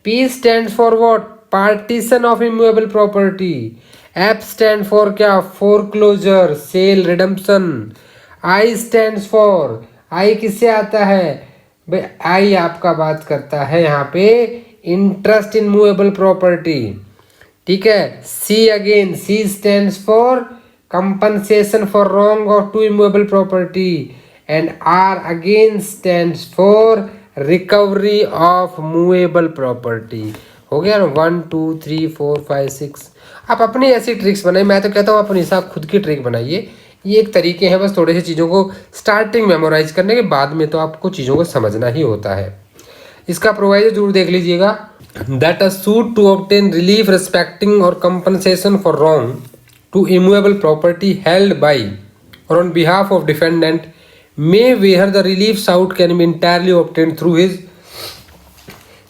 P stand for what, partition of immovable property. F stand for क्या, foreclosure sale redemption. I stand for, I किससे आता है भाई, आई आपका बात करता है यहाँ पे इंटरेस्ट इन मूवेबल प्रॉपर्टी, ठीक है। C again, C stand for compensation for wrong of to immovable property. And R again stands for recovery of movable property. हो गया ना, 1 2 3 4 5 6। आप अपनी ऐसी ट्रिक्स बनाइए, मैं तो कहता हूँ अपनी हिसाब खुद की ट्रिक बनाइए। ये एक तरीके हैं बस थोड़े से चीज़ों को स्टार्टिंग मेमोराइज करने के, बाद में तो आपको चीज़ों को समझना ही होता है। इसका प्रोवाइजर जरूर देख लीजिएगा। That a suit to obtain relief respecting or compensation for wrong to immovable property held by or on behalf of defendant may where the relief sought can be entirely obtain through his.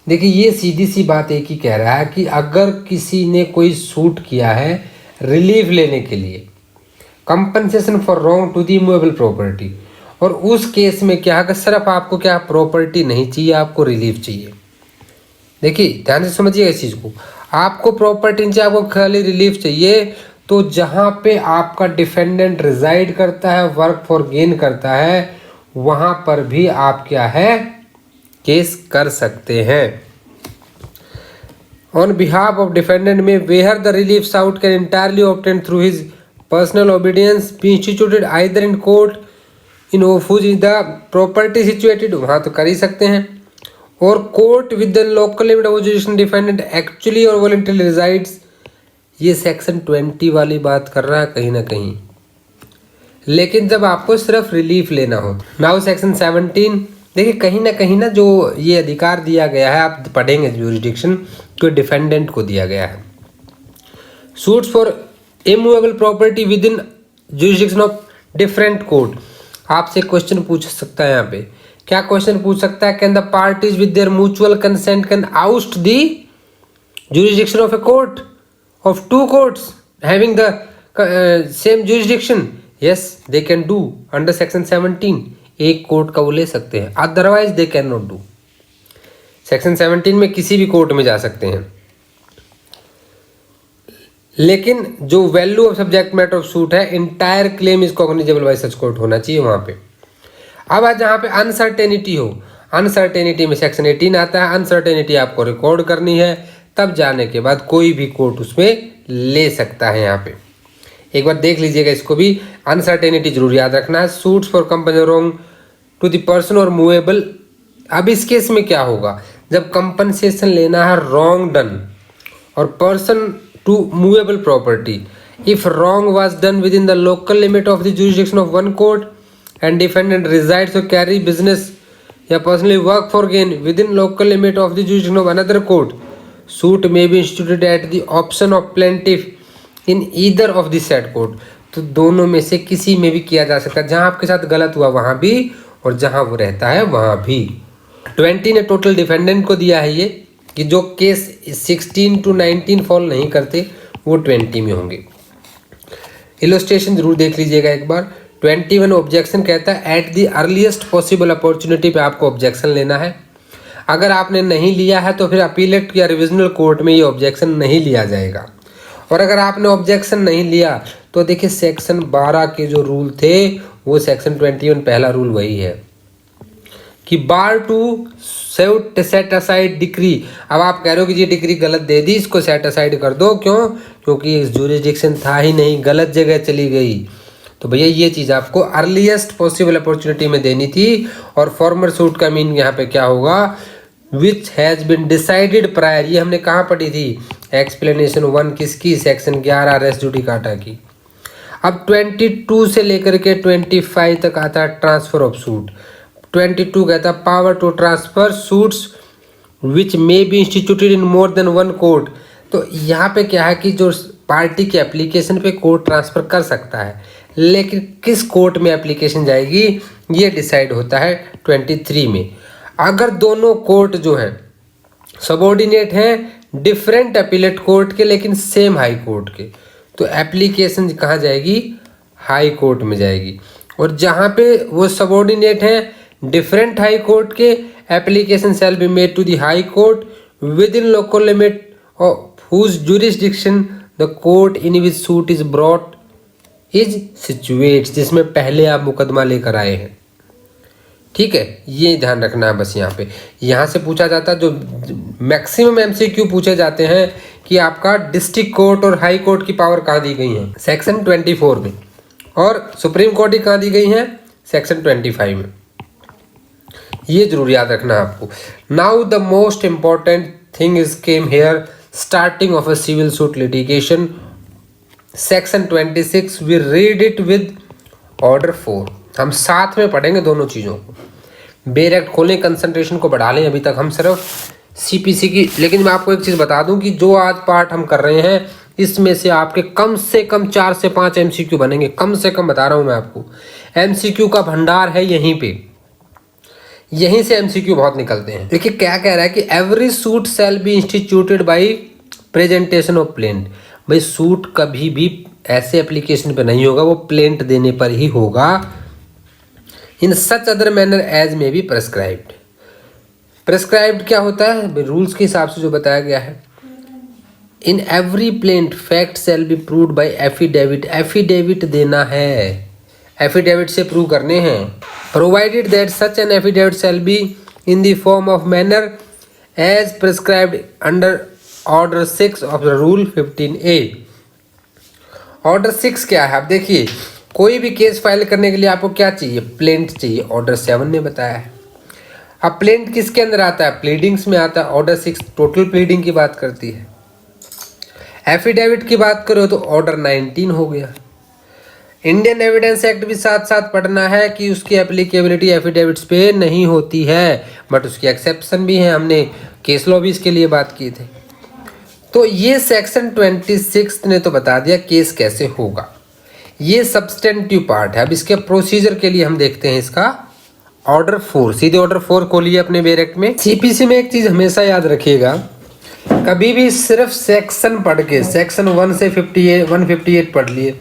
देखिए ये सीधी सी बात एक ही कह रहा है कि अगर किसी ने कोई सूट किया है रिलीफ लेने के लिए, compensation for wrong to the immovable property, और उस केस में क्या है, सिर्फ आपको क्या प्रॉपर्टी नहीं चाहिए, आपको रिलीफ चाहिए। देखिए ध्यान से समझिएगा इस चीज़ को। आपको प्रॉपर्टी चाहिए, आपको खाली रिलीफ चाहिए, तो जहां पे आपका डिफेंडेंट रिजाइड करता है, वर्क फॉर गेन करता है, वहां पर भी आप क्या है केस कर सकते हैं। ऑन बिहाफ ऑफ डिफेंडेंट में where the relief sought can entirely obtain through his personal obedience be instituted either in court in whose is the property situated, वहां तो कर ही सकते हैं, और court with the local limit of jurisdiction defendant actually or voluntarily resides. ये section 20 वाली बात कर रहा है कहीं ना कहीं, लेकिन जब आपको सिर्फ रिलीफ लेना हो। नाउ सेक्शन 17, देखिए कहीं ना जो ये अधिकार दिया गया है, आप पढ़ेंगे जुरिडिक्शन, तो डिफेंडेंट को दिया गया है। Suits for immovable property with in jurisdiction of different court. आपसे क्वेश्चन पूछ सकता है यहाँ पे, क्या क्वेश्चन पूछ सकता है, can the parties with their mutual consent can oust the jurisdiction of a court of two courts having the same jurisdiction? Yes, they can do under section 17। एक कोर्ट का वो ले सकते हैं, otherwise they can not do. Section 17 में किसी भी court में जा सकते हैं, लेकिन जो value of subject matter of suit है, entire claim is cognizable by such court होना चाहिए वहां पे। अब आज जहाँ पे अनसर्टेनिटी हो, अनसर्टेनिटी में सेक्शन 18 आता है। अनसर्टेनिटी आपको रिकॉर्ड करनी है, तब जाने के बाद कोई भी कोर्ट उसमें ले सकता है। यहाँ पे एक बार देख लीजिएगा इसको भी, अनसर्टेनिटी जरूर याद रखना है। Suits for company wrong to the person or movable. अब इस केस में क्या होगा, जब कंपनसेशन लेना है wrong done or person to movable property, if wrong was done within the local limit of the jurisdiction of one court and defendant resides or carry business या personally work for gain within local limit of the jurisdiction of another court, suit may be instituted at the option of plaintiff in either of the said court. तो दोनों में से किसी में भी किया जा सकता है, जहां आपके साथ गलत हुआ वहां भी और जहां वो रहता है वहां भी। 20 ने टोटल डिफेंडेंट को दिया है ये कि जो केस 16 to 19 फॉल नहीं करते वो 20 में होंगे। इलस्ट्रेशन जरूर देख लीजिएगा एक बार। 21 ऑब्जेक्शन कहता है at the earliest possible opportunity पे आपको ऑब्जेक्शन लेना है। अगर आपने नहीं लिया है तो फिर अपीलेट या रिविजनल कोर्ट में ये ऑब्जेक्शन नहीं लिया जाएगा। और अगर आपने ऑब्जेक्शन नहीं लिया तो देखिए सेक्शन 12 के जो रूल थे वो सेक्शन 21 पहला रूल वही है कि बार टू सेट असाइड डिक्री। अब आप कह रहे हो कि ये डिक्री गलत दे दी, इसको सेट असाइड कर दो, क्यों? क्योंकि जुरिडिक्शन था ही नहीं, गलत जगह चली गई। तो भैया ये चीज़ आपको अर्लीस्ट पॉसिबल अपॉर्चुनिटी में देनी थी। और फॉर्मर सूट का मीन यहाँ पे क्या होगा, which has been decided prior. ये हमने कहाँ पढ़ी थी, एक्सप्लेनेशन 1 किसकी, सेक्शन 11 रेस जुडिकाटा की। अब 22 से लेकर के 25 तक आता है ट्रांसफर ऑफ सूट। 22 कहता है power to transfer suits which may be instituted in more than one court. तो यहाँ पे क्या है कि जो पार्टी के एप्लीकेशन पे कोर्ट ट्रांसफर कर सकता है, लेकिन किस कोर्ट में एप्लीकेशन जाएगी ये डिसाइड होता है 23 में। अगर दोनों कोर्ट जो है सबऑर्डिनेट हैं डिफरेंट अपीलेट कोर्ट के लेकिन सेम हाई कोर्ट के, तो एप्लीकेशन कहाँ जाएगी, हाई कोर्ट में जाएगी। और जहाँ पे वो सबऑर्डिनेट हैं डिफरेंट हाई कोर्ट के, application shall be made to the high court within local limit of whose jurisdiction the court in which suit is brought is situates, जिसमें पहले आप मुकदमा लेकर आए हैं। ठीक है, ये ध्यान रखना है बस। यहाँ पे यहाँ से पूछा जाता है, जो मैक्सिमम एमसीक्यू पूछे जाते हैं कि आपका डिस्ट्रिक्ट कोर्ट और हाई कोर्ट की पावर कहाँ दी गई है, सेक्शन 24 में, और सुप्रीम कोर्ट ही कहाँ दी गई है, सेक्शन 25 में। ये जरूर याद रखना है आपको। Now the most important thing is came here, starting of a civil suit litigation, section 26 we read it with order 4। हम साथ में पढ़ेंगे दोनों चीज़ों को। बेर एक्ट खोलें, कंसंट्रेशन को बढ़ा लें। अभी तक हम सिर्फ सीपीसी की, लेकिन मैं आपको एक चीज़ बता दूं कि जो आज पार्ट हम कर रहे हैं इसमें से आपके कम से कम 4 से 5 एमसीक्यू बनेंगे, कम से कम बता रहा हूं मैं आपको। एमसीक्यू का भंडार है यहीं पे, यहीं से एमसीक्यू बहुत निकलते हैं। देखिए क्या कह रहा है कि every suit shall be instituted by presentation of plaint. भाई सूट कभी भी ऐसे एप्लीकेशन पे नहीं होगा, वो प्लेंट देने पर ही होगा। इन सच अदर मैनर एज में बी प्रेस्क्राइब्ड। प्रेस्क्राइब्ड क्या होता है, रूल्स के हिसाब से जो बताया गया है। In every plaint fact shall be proved by affidavit, affidavit देना है, एफिडेविट से प्रूव करने हैं। Provided that such an affidavit shall be in the form of manner as prescribed under order 6 of the rule 15A। Order 6 क्या है? आप देखिए, कोई भी केस फाइल करने के लिए आपको क्या चाहिए? प्लेंट चाहिए, ऑर्डर 7 ने बताया है। अब प्लेंट किसके अंदर आता है? प्लीडिंग्स में आता है। ऑर्डर 6 टोटल प्लीडिंग की बात करती है। एफिडेविट की बात करो तो ऑर्डर 19 हो गया। इंडियन एविडेंस एक्ट भी साथ साथ पढ़ना है कि उसकी एप्लीकेबिलिटी एफिडेविट्स पे नहीं होती है, बट उसकी एक्सेप्शन भी है। हमने केस लॉ भी इसके लिए बात की थी। तो ये सेक्शन 26 ने तो बता दिया केस कैसे होगा। ये सब्सटेंटिव पार्ट है। अब इसके प्रोसीजर के लिए हम देखते हैं इसका ऑर्डर 4। सीधे ऑर्डर 4 खोलिए अपने बैरेक्ट में। सीपीसी में एक चीज हमेशा याद रखिएगा, कभी भी सिर्फ सेक्शन पढ़ के सेक्शन 1 से 158 पढ़ लिए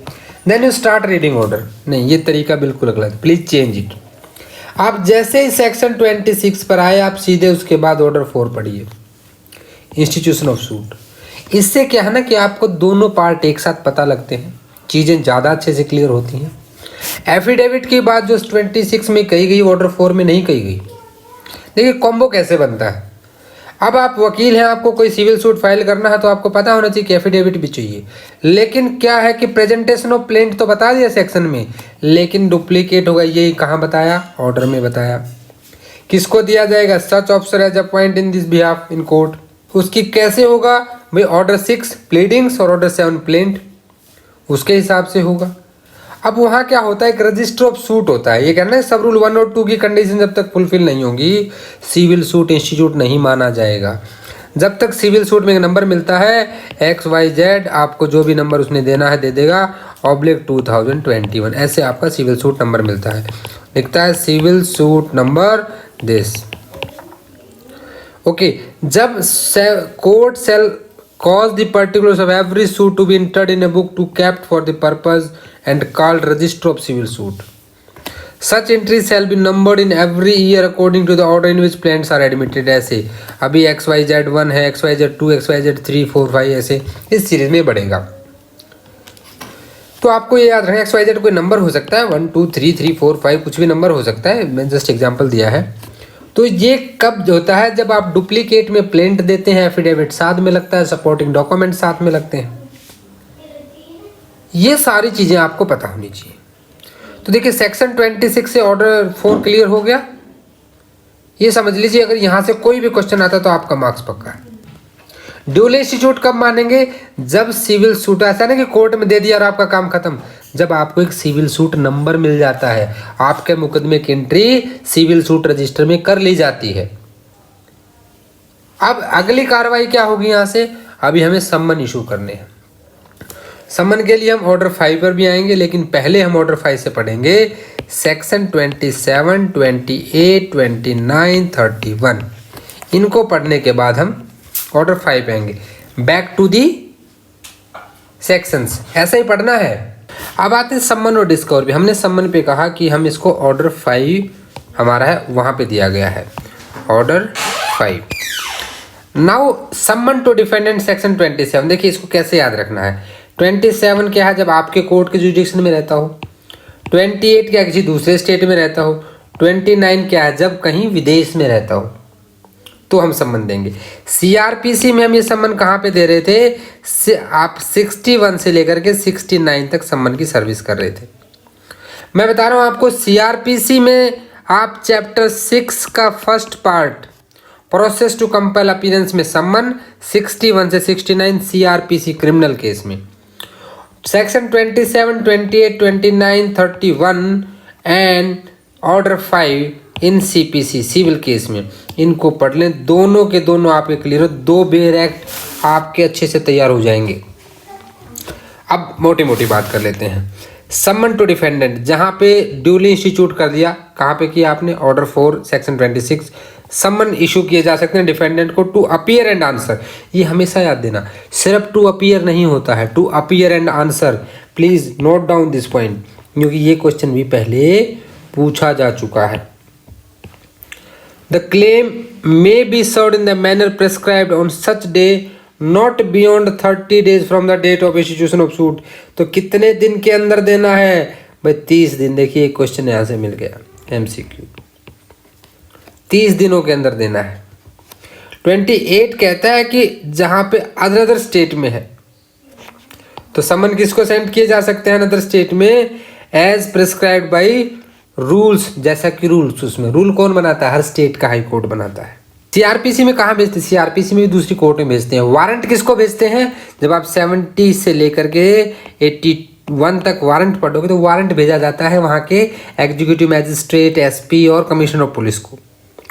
then you start reading order, नहीं, ये तरीका बिल्कुल गलत है। Please change it. आप जैसे ही सेक्शन 26 पर आए आप सीधे उसके बाद ऑर्डर 4 पढ़िए, इंस्टीट्यूशन ऑफ सूट। इससे क्या है ना कि आपको दोनों पार्ट एक साथ पता लगते हैं, चीज़ें ज़्यादा अच्छे से क्लियर होती हैं। एफिडेविट की बात जो 26 में कही गई ऑर्डर 4 में नहीं कही गई। देखिए कॉम्बो कैसे बनता है। अब आप वकील हैं, आपको कोई सिविल सूट फाइल करना है तो आपको पता होना चाहिए कि एफिडेविट भी चाहिए। लेकिन क्या है कि प्रेजेंटेशन ऑफ प्लेंट तो बता दिया सेक्शन में, लेकिन डुप्लीकेट होगा ये कहाँ बताया? ऑर्डर में बताया। किसको दिया जाएगा? Such officer as appoint in this behalf in court. उसकी कैसे होगा भाई? ऑर्डर 6 प्लीडिंग्स और ऑर्डर 7 प्लेंट, उसके हिसाब से होगा। अब वहाँ क्या होता है? एक रजिस्टर ऑफ सूट होता है। ये कहना है सब रूल 1 और 2 की कंडीशन जब तक फुलफिल नहीं होगी सिविल सूट इंस्टीट्यूट नहीं माना जाएगा। जब तक सिविल सूट में एक नंबर मिलता है XYZ, आपको जो भी नंबर उसने देना है दे देगा, /2021 ऐसे आपका सिविल सूट नंबर मिलता है। लिखता है civil suit number this. Okay, जब court shall cause the particulars of every suit to be entered in a book to kept for the purpose and called register of civil suit. Such entries shall be numbered in every year according to the order in which plaints are admitted। ऐसे अभी XYZ1 है, XYZ2, XYZ3, 4, 5 ऐसे इस series में बढ़ेगा। तो आपको ये याद रखना XYZ कोई नंबर हो सकता है, 1 2 3 3 4 5 कुछ भी नंबर हो सकता है, मैं जस्ट एग्जाम्पल दिया है। तो ये कब होता है? जब आप डुप्लीकेट में प्लेंट देते हैं, एफिडेविट साथ में लगता है, सपोर्टिंग डॉक्यूमेंट साथ में लगते हैं। ये सारी चीज़ें आपको पता होनी चाहिए। तो देखिए सेक्शन 26 से ऑर्डर 4 क्लियर हो गया। ये समझ लीजिए अगर यहाँ से कोई भी क्वेश्चन आता तो आपका मार्क्स पक्का है। ड्यूल इंस्टीट्यूट कब मानेंगे? जब सिविल सूट ऐसा ना कि कोर्ट में दे दिया और आपका काम खत्म। जब आपको एक सिविल सूट नंबर मिल जाता है, आपके मुकदमे की एंट्री सिविल सूट रजिस्टर में कर ली जाती है। अब अगली कार्रवाई क्या होगी? यहाँ से अभी हमें सम्मन इशू करने हैं। सम्मन के लिए हम ऑर्डर 5 पर भी आएंगे, लेकिन पहले हम ऑर्डर 5 से पढ़ेंगे सेक्शन 27, 28, 29, 31। इनको पढ़ने के बाद हम ऑर्डर 5 आएंगे। बैक टू दी सेक्शंस, ऐसा ही पढ़ना है। अब आते हैं सम्मन और डिस्कवर। हमने सम्मन पे कहा कि हम इसको ऑर्डर 5 हमारा है वहाँ पे दिया गया है, ऑर्डर 5। नाउ सम्मन टू डिफेंडेंट सेक्शन 27। देखिए इसको कैसे याद रखना है। 27 क्या है? जब आपके कोर्ट के जुडिक्शन में रहता हो। 28 क्या? किसी दूसरे स्टेट में रहता हो। 29 क्या है? जब कहीं विदेश में रहता हो तो हम सम्मन देंगे। CRPC में हम ये सम्मन कहाँ पे दे रहे थे? आप 61 से लेकर के 69 तक सम्मन की सर्विस कर रहे थे। मैं बता रहा हूँ आपको, CRPC में आप चैप्टर 6 का first part process to compel appearance में सम्मन 61 से 69 CRPC क्रिमिनल केस में। सेक्शन 27, 28, 29, 31 एंड ऑर्डर 5 इन CPC सिविल केस में, इनको पढ़ लें। दोनों के दोनों आपके क्लियर हो, 2 बेर एक्ट आपके अच्छे से तैयार हो जाएंगे। अब मोटी मोटी बात कर लेते हैं। सम्मन टू डिफेंडेंट, जहाँ पे ड्यूली इंस्टीट्यूट कर दिया, कहाँ पे किया आपने? Order 4 section 26। सम्मन इशू किए जा सकते हैं डिफेंडेंट को टू अपीयर एंड आंसर। ये हमेशा याद देना, सिर्फ टू अपीयर नहीं होता है, to appear and answer. Please note down this point, क्योंकि ये क्वेश्चन भी पहले पूछा जा चुका है। The claim may be served in the manner prescribed on such day not beyond 30 days from the date of institution of suit. तो कितने दिन के अंदर देना है भाई? 30 दिन। देखिए एक क्वेश्चन यहाँ से मिल गया MCQ, 30 दिनों के अंदर देना है। 28 कहता है कि जहाँ पे अदर स्टेट में है तो समन किसको सेंड किए जा सकते हैं अदर स्टेट में? As prescribed by rules. जैसा कि रूल्स, उसमें रूल कौन बनाता है? हर स्टेट का हाई कोर्ट बनाता है। CRPC में कहाँ भेजते हैं? CRPC में भी दूसरी कोर्ट में भेजते हैं। वारंट किसको भेजते हैं? जब आप 70 से लेकर के 81 तक वारंट पढ़ोगे तो वारंट भेजा जाता है वहाँ के एग्जीक्यूटिव मैजिस्ट्रेट, SP और कमिश्नर ऑफ पुलिस को,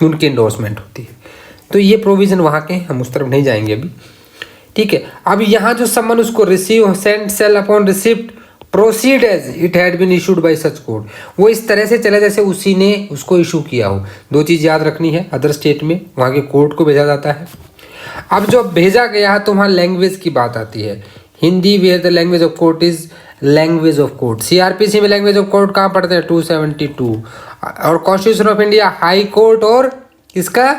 उनकी एंडोर्समेंट होती है। तो ये प्रोविजन वहाँ के, हम उस तरफ नहीं जाएंगे अभी, ठीक है। अब यहाँ जो समन उसको receive send shall upon receipt proceed as it had been issued by such court, वो इस तरह से चला जैसे उसी ने उसको इशू किया हो। दो चीज़ याद रखनी है, अदर स्टेट में वहाँ के कोर्ट को भेजा जाता है। अब जो भेजा गया है तो वहाँ लैंग्वेज की बात आती है। Hindi where the language of court is language of court. CRPC में लैंग्वेज ऑफ कोर्ट कहाँ पढ़ते हैं? 272। और constitution of India high court और किसका?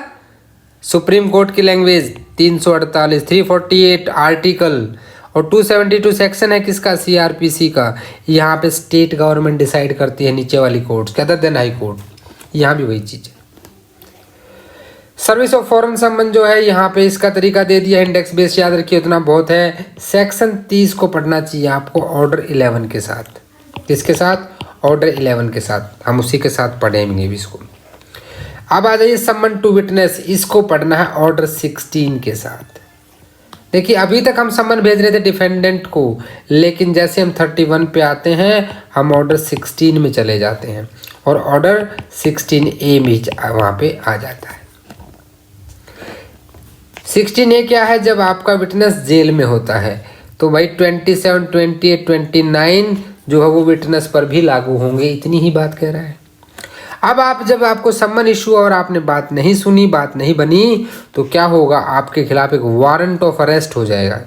सुप्रीम कोर्ट की लैंग्वेज 348, 348 आर्टिकल और 272 सेक्शन है किसका? CRPC का। यहाँ पे स्टेट गवर्नमेंट डिसाइड करती है नीचे वाली कोर्ट्स कहता देन हाई कोर्ट। यहाँ भी वही चीज़ है। सर्विस ऑफ फॉरेन समन जो है यहाँ पे इसका तरीका दे दिया, इंडेक्स बेस याद रखिए, उतना बहुत है। सेक्शन 30 को पढ़ना चाहिए आपको ऑर्डर 11 के साथ। किसके साथ? ऑर्डर 11 के साथ। हम उसी के साथ पढ़ेंगे भी इसको। अब आ जाइए समन टू विटनेस, इसको पढ़ना है ऑर्डर 16 के साथ। देखिए अभी तक हम समन भेज रहे थे डिफेंडेंट को, लेकिन जैसे हम 31 पे आते हैं हम ऑर्डर 16 में चले जाते हैं और ऑर्डर 16A में वहाँ पे आ जाता है। 16A क्या है? जब आपका विटनेस जेल में होता है तो भाई 27, 28, 29 जो है वो विटनेस पर भी लागू होंगे, इतनी ही बात कह रहा है। अब आप जब आपको सम्मन इशू और आपने बात नहीं सुनी, बात नहीं बनी, तो क्या होगा? आपके खिलाफ एक वारंट ऑफ अरेस्ट हो जाएगा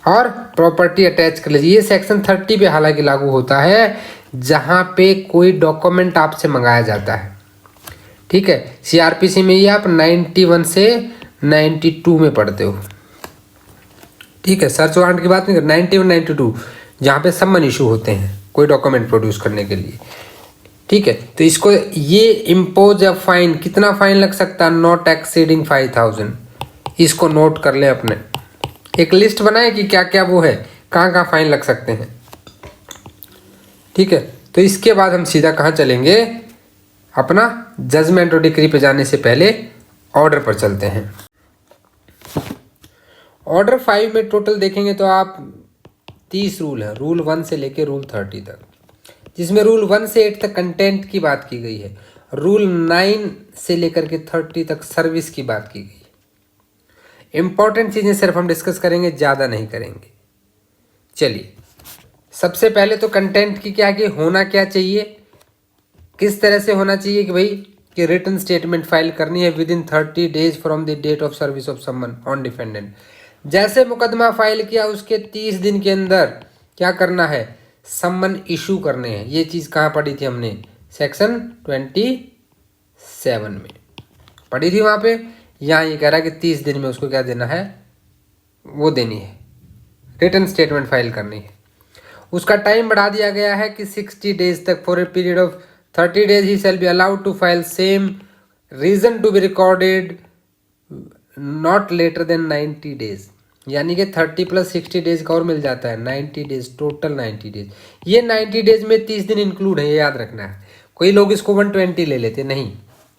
और प्रॉपर्टी अटैच कर लीजिए। ये सेक्शन 30 पे हालांकि लागू होता है जहाँ पे कोई डॉक्यूमेंट आपसे मंगाया जाता है, ठीक है। CRPC में ये आप 91 से 92 में पढ़ते हो, ठीक है। सर्च वारंट की बात नहीं कर, 91, 92 जहाँ पे सम्मन इशू होते हैं कोई डॉक्यूमेंट प्रोड्यूस करने के लिए, ठीक है। तो इसको ये इम्पोज अ फाइन, कितना फाइन लग सकता है? Not exceeding 5000। इसको नोट कर ले, अपने एक लिस्ट बनाए कि क्या क्या वो है, कहाँ कहाँ फाइन लग सकते हैं, ठीक है। तो इसके बाद हम सीधा कहाँ चलेंगे? अपना जजमेंट और डिक्री पे जाने से पहले ऑर्डर पर चलते हैं। ऑर्डर 5 में टोटल देखेंगे तो आप 30 रूल है, रूल 1 से लेके रूल 30 तक, जिसमें रूल 1 से 8 तक कंटेंट की बात की गई है। रूल 9 से लेकर के 30 तक सर्विस की बात की गई है। इंपॉर्टेंट चीज़ें सिर्फ हम डिस्कस करेंगे, ज़्यादा नहीं करेंगे। चलिए सबसे पहले तो कंटेंट की क्या कि होना क्या चाहिए, किस तरह से होना चाहिए कि भाई कि रिटन स्टेटमेंट फाइल करनी है within 30 days from the date of service of summon on defendant. जैसे मुकदमा फाइल किया उसके 30 दिन के अंदर क्या करना है? समन इशू करने हैं। ये चीज़ कहाँ पढ़ी थी हमने? सेक्शन 27 में पढ़ी थी वहाँ पे। यहाँ ये कह रहा है कि 30 दिन में उसको क्या देना है? वो देनी है, रिटन स्टेटमेंट फाइल करनी है। उसका टाइम बढ़ा दिया गया है कि 60 डेज तक, for a period of 30 days he shall be allowed to file same reason to be recorded not later than 90 days. यानी कि 30 + 60 डेज का और मिल जाता है 90 डेज, टोटल 90 डेज। ये 90 डेज में 30 दिन इंक्लूड है, ये याद रखना है। कोई लोग इसको 120 ले लेते, नहीं,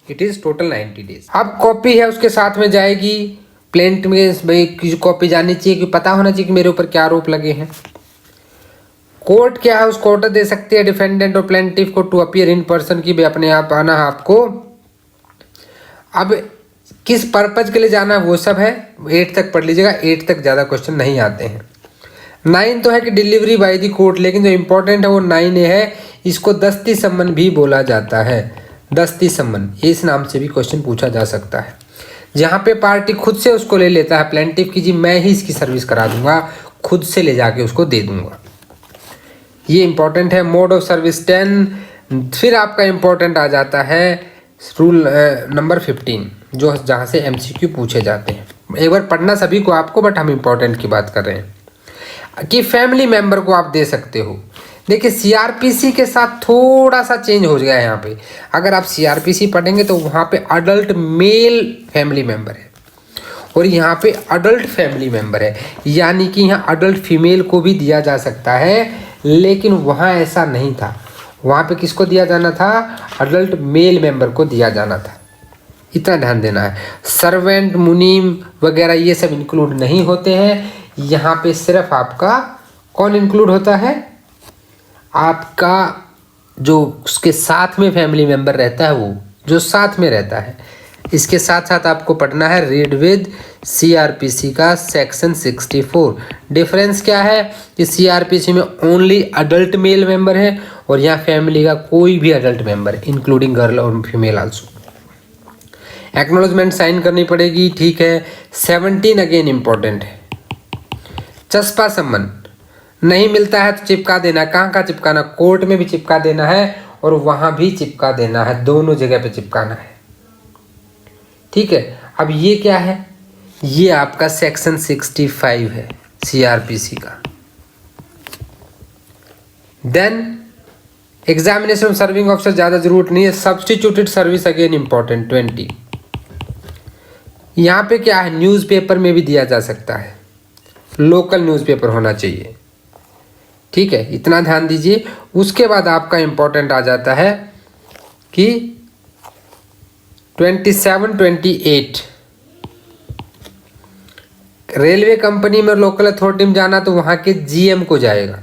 इट इज़ टोटल 90 डेज। अब कॉपी है उसके साथ में जाएगी प्लेंट में, भाई कॉपी जानी चाहिए कि पता होना चाहिए कि मेरे ऊपर क्या आरोप लगे हैं। कोर्ट क्या है, उसको ऑर्डर दे सकती है डिफेंडेंट और प्लेंटिफ को टू अपीयर इन पर्सन की, अपने आप आना है आपको। अब किस पर्पज के लिए जाना है वो सब है, 8 तक पढ़ लीजिएगा, 8 तक ज़्यादा क्वेश्चन नहीं आते हैं। 9 तो है कि डिलीवरी बाय दी कोर्ट, लेकिन जो इंपॉर्टेंट है वो 9A है, इसको दस्ती सम्मन भी बोला जाता है। दस्ती सम्मन, इस नाम से भी क्वेश्चन पूछा जा सकता है, जहाँ पे पार्टी खुद से उसको ले लेता है प्लेंटिफ की, जी मैं ही इसकी सर्विस करा दूंगा, खुद से ले जाके उसको दे दूंगा। ये इंपॉर्टेंट है। Mode of service 10। फिर आपका इंपॉर्टेंट आ जाता है रूल नंबर 15, जो जहाँ से MCQ पूछे जाते हैं। एक बार पढ़ना सभी को आपको, बट हम इम्पोर्टेंट की बात कर रहे हैं कि फैमिली मेंबर को आप दे सकते हो। देखिए सीआरपीसी के साथ थोड़ा सा चेंज हो गया है यहाँ पे। अगर आप सीआरपीसी पढ़ेंगे तो वहाँ पे अडल्ट मेल फैमिली मेंबर है और यहाँ पे अडल्ट फैमिली मेंबर है, यानी कि यहाँ अडल्ट फीमेल को भी दिया जा सकता है, लेकिन वहाँ ऐसा नहीं था। वहाँ पे किसको दिया जाना था? अडल्ट मेल मेंबर को दिया जाना था। इतना ध्यान देना है। सर्वेंट, मुनीम वगैरह ये सब इंक्लूड नहीं होते हैं। यहाँ पे सिर्फ आपका कौन इंक्लूड होता है? आपका जो उसके साथ में फैमिली मेंबर रहता है, वो जो साथ में रहता है। इसके साथ साथ आपको पढ़ना है रीड विद सीआरपीसी का सेक्शन 64। डिफरेंस क्या है कि सीआरपीसी में ओनली अडल्ट मेल मेंबर है और यहाँ फैमिली का कोई भी अडल्ट मेंबर इंक्लूडिंग गर्ल और फीमेल आल्सो। एक्नॉलेजमेंट साइन करनी पड़ेगी, ठीक है। 17 अगेन इंपॉर्टेंट है। चस्पा सम्मन नहीं मिलता है तो चिपका देना। कहाँ का चिपकाना? कोर्ट में भी चिपका देना है और वहाँ भी चिपका देना है, दोनों जगह पे चिपकाना है, ठीक है। अब ये क्या है? ये आपका सेक्शन 65 है सीआरपीसी का। देन एग्जामिनेशन सर्विंग ऑफिसर ज़्यादा जरूरत नहीं है। Substituted service again important 20। यहाँ पे क्या है? न्यूज़पेपर में भी दिया जा सकता है, लोकल न्यूज़पेपर होना चाहिए, ठीक है। इतना ध्यान दीजिए। उसके बाद आपका इंपॉर्टेंट आ जाता है कि 27, 28 रेलवे कंपनी में लोकल अथॉरिटी में जाना तो वहाँ के जीएम को जाएगा।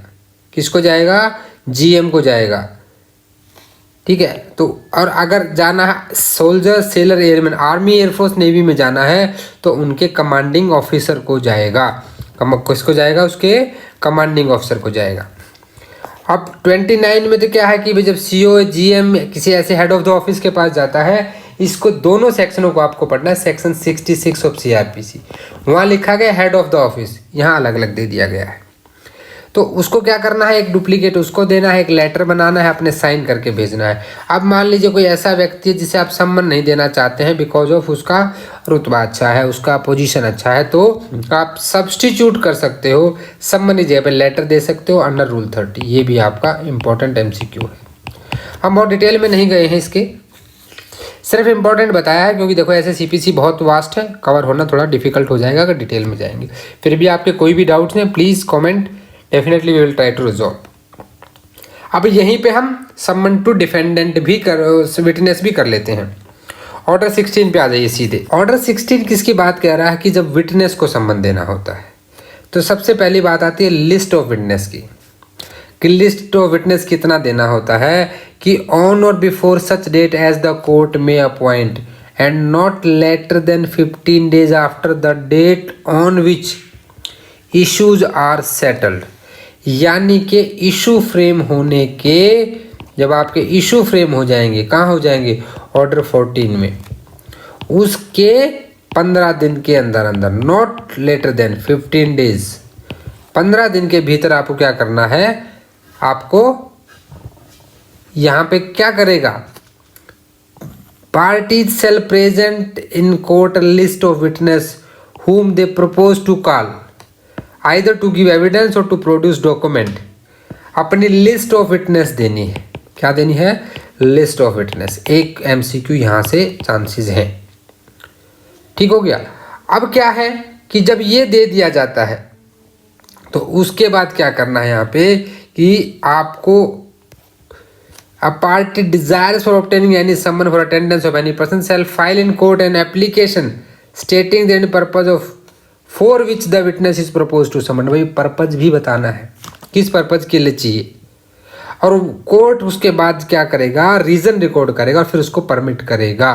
किसको जाएगा? जीएम को जाएगा, ठीक है। तो और अगर जाना है soldier, seller, airman, army, air force, navy में जाना है तो उनके कमांडिंग ऑफिसर को जाएगा। किसको जाएगा? उसके कमांडिंग ऑफिसर को जाएगा। अब 29 में तो क्या है कि भाई जब सीओ, जीएम किसी ऐसे हेड ऑफ द ऑफिस के पास जाता है, इसको दोनों सेक्शनों को आपको पढ़ना है। सेक्शन 66 ऑफ सीआरपीसी, वहाँ लिखा गया हेड ऑफ द ऑफिस, यहाँ अलग अलग दे दिया गया है। तो उसको क्या करना है? एक डुप्लीकेट उसको देना है, एक लेटर बनाना है, अपने साइन करके भेजना है। अब मान लीजिए कोई ऐसा व्यक्ति है जिसे आप सम्मन नहीं देना चाहते हैं बिकॉज ऑफ उसका रुतबा अच्छा है, उसका पोजीशन अच्छा है, तो आप सब्सटीट्यूट कर सकते हो, सम्मन की जगह पर लेटर दे सकते हो अंडर रूल 30। ये भी आपका इंपॉर्टेंट MCQ है। हम बहुत डिटेल में नहीं गए हैं इसके, सिर्फ इंपॉर्टेंट बताया है क्योंकि देखो ऐसे CPC बहुत वास्ट है, कवर होना थोड़ा डिफिकल्ट हो जाएगा अगर डिटेल में जाएंगे। फिर भी आपके कोई भी डाउट्स हैं please comment, definitely we will try to resolve. अब यहीं पे हम सम्मन टू डिफेंडेंट भी विटनेस भी कर लेते हैं। ऑर्डर 16 पे आ जाइए सीधे। ऑर्डर 16 किसकी बात कह रहा है कि जब विटनेस को सम्मन देना होता है तो सबसे पहली बात आती है लिस्ट ऑफ विटनेस की, कि लिस्ट ऑफ विटनेस कितना देना होता है कि on or before such date as the court may appoint and not later than 15 days after the date on which issues are settled. यानी कि इशू फ्रेम होने के, जब आपके इशू फ्रेम हो जाएंगे, कहाँ हो जाएंगे? ऑर्डर 14 में, उसके 15 दिन के अंदर अंदर, नॉट लेटर देन 15 days, 15 दिन के भीतर आपको क्या करना है? आपको यहाँ पे क्या करेगा? Parties shall present in court list of witness whom they propose to call either to give evidence or to produce document। अपनी लिस्ट ऑफ विटनेस देनी है। क्या देनी है? List of witness. एक MCQ यहाँ से चांसेस हैं, ठीक हो गया। अब क्या है कि जब ये दे दिया जाता है तो उसके बाद क्या करना है यहाँ पे कि आपको a party desires for obtaining any summon for attendance of any person shall file in court an application stating the purpose of for which the witness is proposed to summon। भाई पर्पज भी बताना है, किस purpose के लिए चाहिए, और court उसके बाद क्या करेगा? रीजन रिकॉर्ड करेगा और फिर उसको परमिट करेगा,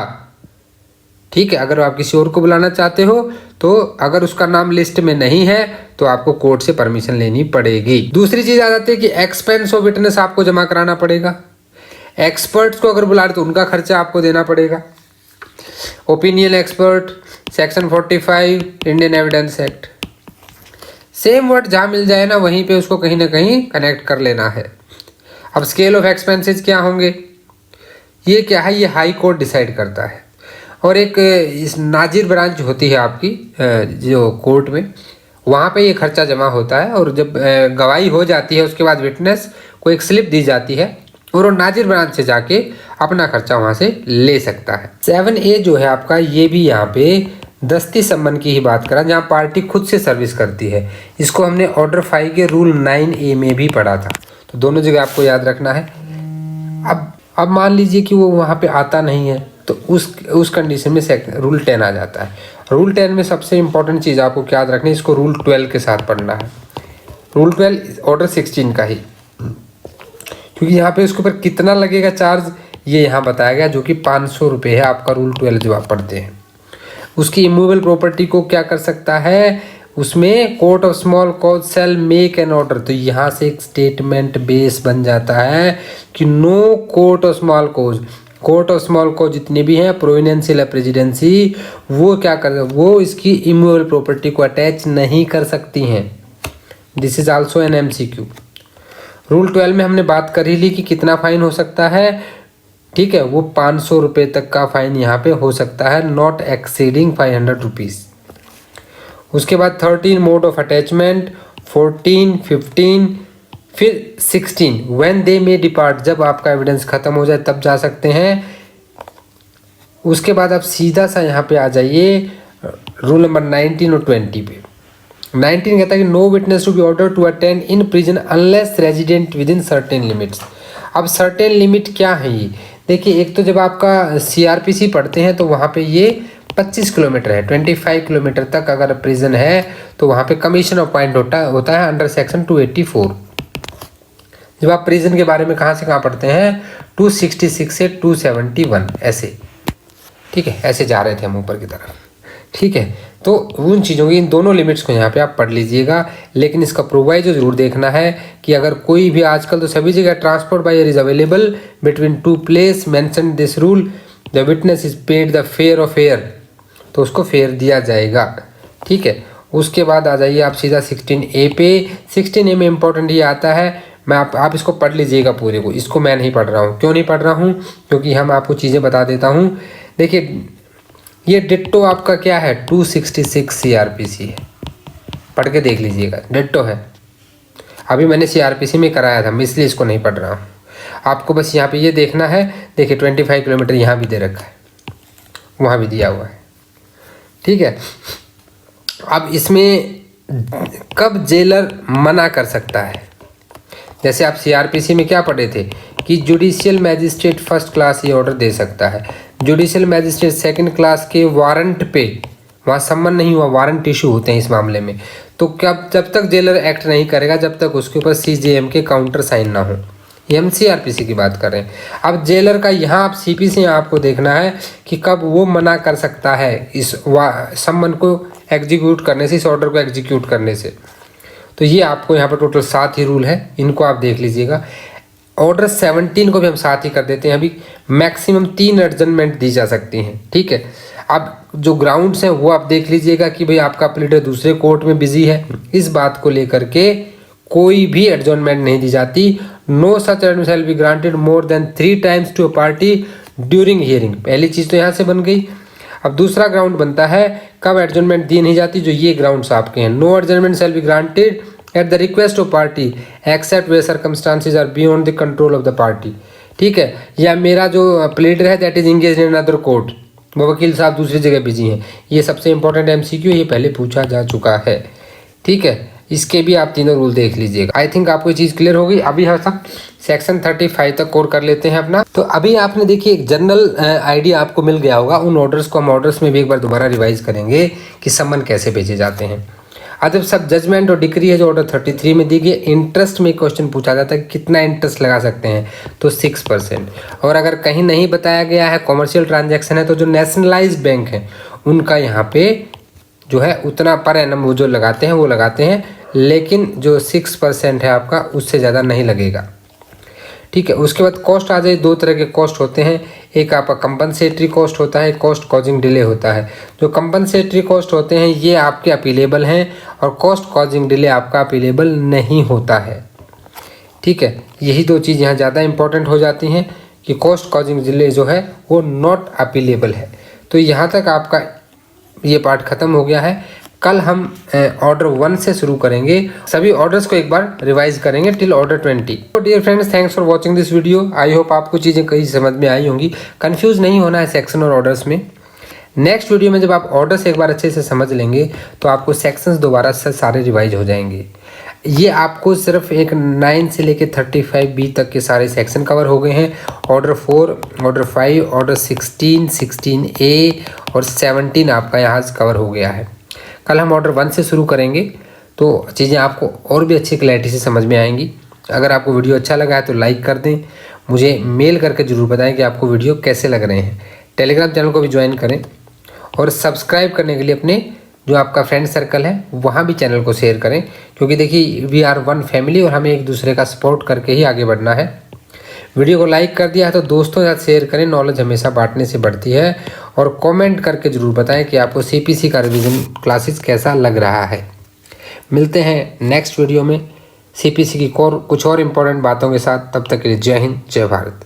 ठीक है। अगर आप किसी और को बुलाना चाहते हो तो अगर उसका नाम लिस्ट में नहीं है तो आपको कोर्ट से परमिशन लेनी पड़ेगी। दूसरी चीज आ जाती है कि एक्सपेंस ऑफ विटनेस आपको जमा कराना पड़ेगा। एक्सपर्ट्स को अगर बुला रहे तो उनका खर्चा आपको देना पड़ेगा। Opinion expert, section 45 Indian evidence act, same word जहाँ मिल जाए ना वहीं पे उसको कहीं ना कहीं कनेक्ट कर लेना है। अब स्केल ऑफ एक्सपेंसेस क्या होंगे? ये क्या है? ये हाई कोर्ट डिसाइड करता है। और एक इस नाजिर ब्रांच होती है आपकी जो कोर्ट में, वहाँ पे ये खर्चा जमा होता है। और जब गवाही हो जाती है उसके बाद विटनेस को एक स्लिप दी जाती है और वो नाजिर ब्रांच से जाके अपना खर्चा वहाँ से ले सकता है। 7A जो है आपका, ये भी यहाँ पे दस्ती सम्मन की ही बात करा, जहाँ पार्टी खुद से सर्विस करती है। इसको हमने ऑर्डर 5 के रूल 9A में भी पढ़ा था, तो दोनों जगह आपको याद रखना है। अब मान लीजिए कि वो वहाँ पे आता नहीं है, तो उस कंडीशन में रूल 10 आ जाता है। रूल 10 में सबसे इंपॉर्टेंट चीज़ आपको क्या याद रखनी है, इसको रूल 12 के साथ पढ़ना है। रूल 12 ऑर्डर 16 का ही, क्योंकि यहाँ पे उसके ऊपर कितना लगेगा चार्ज ये यहाँ बताया गया, जो कि 500 रुपये है आपका रूल 12 जो आप पढ़ते हैं। उसकी इमूवेबल प्रॉपर्टी को क्या कर सकता है, उसमें court of small cause shall make an order, तो यहाँ से एक स्टेटमेंट बेस बन जाता है कि no court of small cause, court of small cause जितने भी हैं प्रोविडेंशियल या प्रेसिडेंसी, वो क्या कर, वो इसकी इमूवेबल प्रॉपर्टी को अटैच नहीं कर सकती हैं। This is also an MCQ। Rule 12 में हमने बात कर ही ली कि कितना फाइन हो सकता है, ठीक है, वो 500 रुपये तक का फाइन यहाँ पे हो सकता है, नॉट एक्सीडिंग 500 रुपीज़। उसके बाद 13 मोड ऑफ अटैचमेंट, 14, 15, फिर 16 व्हेन दे मे डिपार्ट, जब आपका एविडेंस खत्म हो जाए तब जा सकते हैं। उसके बाद आप सीधा सा यहाँ पे आ जाइए रूल नंबर 19 और 20 पे। 19 कहता है कि no witness to be order to attend in prison unless resident within certain limits. अब सर्टेन लिमिट क्या है ये देखिए, एक तो जब आपका CRPC पढ़ते हैं तो वहाँ पे ये 25 किलोमीटर है, 25 किलोमीटर तक अगर प्रिजन है तो वहाँ पे कमीशन ऑफ पॉइंट होता है अंडर सेक्शन 284। जब आप प्रिजन के बारे में कहाँ से कहाँ पढ़ते हैं, 266 से 271 ऐसे, ठीक है, ऐसे जा रहे थे हम ऊपर की तरफ, ठीक है। तो उन चीज़ों की, इन दोनों लिमिट्स को यहाँ पे आप पढ़ लीजिएगा, लेकिन इसका प्रोवाइजो जरूर देखना है कि अगर कोई भी, आजकल तो सभी जगह transport by air is available between 2 place mention this rule, the witness is paid the fair of air, तो उसको फेयर दिया जाएगा, ठीक है। उसके बाद आ जाइए आप सीधा 16A पे। 16A में इंपॉर्टेंट ये आता है, मैं आप इसको पढ़ लीजिएगा पूरे को, इसको मैं नहीं पढ़ रहा हूँ। क्यों नहीं पढ़ रहा हूँ, क्योंकि हम आपको चीज़ें बता देता हूँ। देखिए ये डिट्टो आपका क्या है, 266 CRPC है, पढ़ के देख लीजिएगा, डिट्टो है। अभी मैंने CRPC में कराया था, मैं इसलिए इसको नहीं पढ़ रहा हूँ। आपको बस यहाँ पे ये देखना है, देखिए 25 किलोमीटर यहाँ भी दे रखा है, वहाँ भी दिया हुआ है, ठीक है। अब इसमें कब जेलर मना कर सकता है, जैसे आप CRPC में क्या पढ़े थे कि जुडिशियल मैजिस्ट्रेट फर्स्ट क्लास ये ऑर्डर दे सकता है, जुडिशियल मैजिस्ट्रेट सेकंड क्लास के वारंट पे, वहाँ सम्मन नहीं हुआ, वारंट इशू होते हैं इस मामले में, तो क्या जब तक जेलर एक्ट नहीं करेगा जब तक उसके ऊपर CJM के काउंटर साइन ना हो। ये हम CRPC की बात कर रहे हैं। अब जेलर का यहाँ आप CPC में आपको देखना है कि कब वो मना कर सकता है इस सम्मन को एग्जीक्यूट करने से, इस ऑर्डर को एग्जीक्यूट करने से। तो ये आपको यहाँ पर टोटल 7 ही रूल है, इनको आप देख लीजिएगा। ऑर्डर 17 को भी हम 7 ही कर देते हैं। अभी मैक्सिमम 3 एडजमेंट दी जा सकती हैं, ठीक है। अब जो ग्राउंड्स हैं वो आप देख लीजिएगा कि भाई आपका प्लीडर दूसरे कोर्ट में बिजी है, इस बात को लेकर के कोई भी एडजमेंट नहीं दी जाती। No such adjournment shall be granted more than 3 times to a party during hearing. पहली चीज़ तो यहाँ से बन गई। अब दूसरा ग्राउंड बनता है कब एडजमेंट दी नहीं जाती, जो ये ग्राउंड्स आपके हैं। No adjournment shall be granted at the request of party except where circumstances are beyond the control of the party, ठीक है। या मेरा जो प्लीडर है that is engage in another court, वो वकील साहब दूसरी जगह बिजी हैं। ये सबसे इंपॉर्टेंट MCQ, ये पहले पूछा जा चुका है, ठीक है। इसके भी आप तीनों रूल देख लीजिएगा। आई थिंक आपको ये चीज़ क्लियर होगी। अभी हम सब सेक्शन 35 तक कोर कर लेते हैं अपना। तो अभी आपने देखिए एक जनरल आइडिया आपको मिल गया होगा। उन ऑर्डर्स को हम ऑर्डर्स में भी एक बार दोबारा रिवाइज करेंगे कि सम्मन कैसे भेजे जाते हैं। अब जब सब जजमेंट और डिक्री है जो ऑर्डर 33 में दी गई, इंटरेस्ट में क्वेश्चन पूछा जाता है कि कितना इंटरेस्ट लगा सकते हैं, तो 6%। और अगर कहीं नहीं बताया गया है, कॉमर्शियल ट्रांजैक्शन है, तो जो नेशनलाइज बैंक है उनका यहाँ पे जो है उतना पर एनम वो जो लगाते हैं वो लगाते हैं, लेकिन जो 6% है आपका उससे ज़्यादा नहीं लगेगा, ठीक है। उसके बाद कॉस्ट आ जाए। 2 तरह के कॉस्ट होते हैं, एक आपका कंपनसेटरी कॉस्ट होता है, कॉस्ट कॉजिंग डिले होता है। जो कंपनसेटरी कॉस्ट होते हैं ये आपके अपीलेबल हैं और कॉस्ट कॉजिंग डिले आपका अपीलेबल नहीं होता है, ठीक है। यही 2 चीज़ यहाँ ज़्यादा इंपॉर्टेंट हो जाती हैं कि कॉस्ट कॉजिंग डिले जो है वो नॉट अपीलेबल है। तो यहाँ तक आपका ये पार्ट ख़त्म हो गया है। कल हम ऑर्डर 1 से शुरू करेंगे, सभी ऑर्डर्स को एक बार रिवाइज करेंगे टिल ऑर्डर 20। तो dear friends, thanks for watching this video. I hope आपको चीज़ें कहीं समझ में आई होंगी। कंफ्यूज नहीं होना है सेक्शन और ऑर्डर्स में। नेक्स्ट वीडियो में जब आप ऑर्डर्स एक बार अच्छे से समझ लेंगे तो आपको सेक्शंस दोबारा से सारे रिवाइज हो जाएंगे। ये आपको सिर्फ एक 9 से लेके 35B तक के सारे सेक्शन कवर हो गए हैं। ऑर्डर 4, ऑर्डर 5, ऑर्डर 16, 16A और 17 आपका यहाँ से कवर हो गया है। कल हम ऑर्डर 1 से शुरू करेंगे तो चीज़ें आपको और भी अच्छी क्लैरिटी से समझ में आएंगी। अगर आपको वीडियो अच्छा लगा है तो लाइक कर दें, मुझे मेल करके ज़रूर बताएं कि आपको वीडियो कैसे लग रहे हैं। टेलीग्राम चैनल को भी ज्वाइन करें और सब्सक्राइब करने के लिए अपने जो आपका फ्रेंड सर्कल है वहाँ भी चैनल को शेयर करें, क्योंकि देखिए वी आर वन फैमिली और हमें एक दूसरे का सपोर्ट करके ही आगे बढ़ना है। वीडियो को लाइक कर दिया है तो दोस्तों के साथ शेयर करें, नॉलेज हमेशा बांटने से बढ़ती है। और कमेंट करके ज़रूर बताएं कि आपको CPC का रिवीजन क्लासेस कैसा लग रहा है। मिलते हैं नेक्स्ट वीडियो में CPC की कुछ और इम्पोर्टेंट बातों के साथ। तब तक के लिए जय हिंद, जय भारत।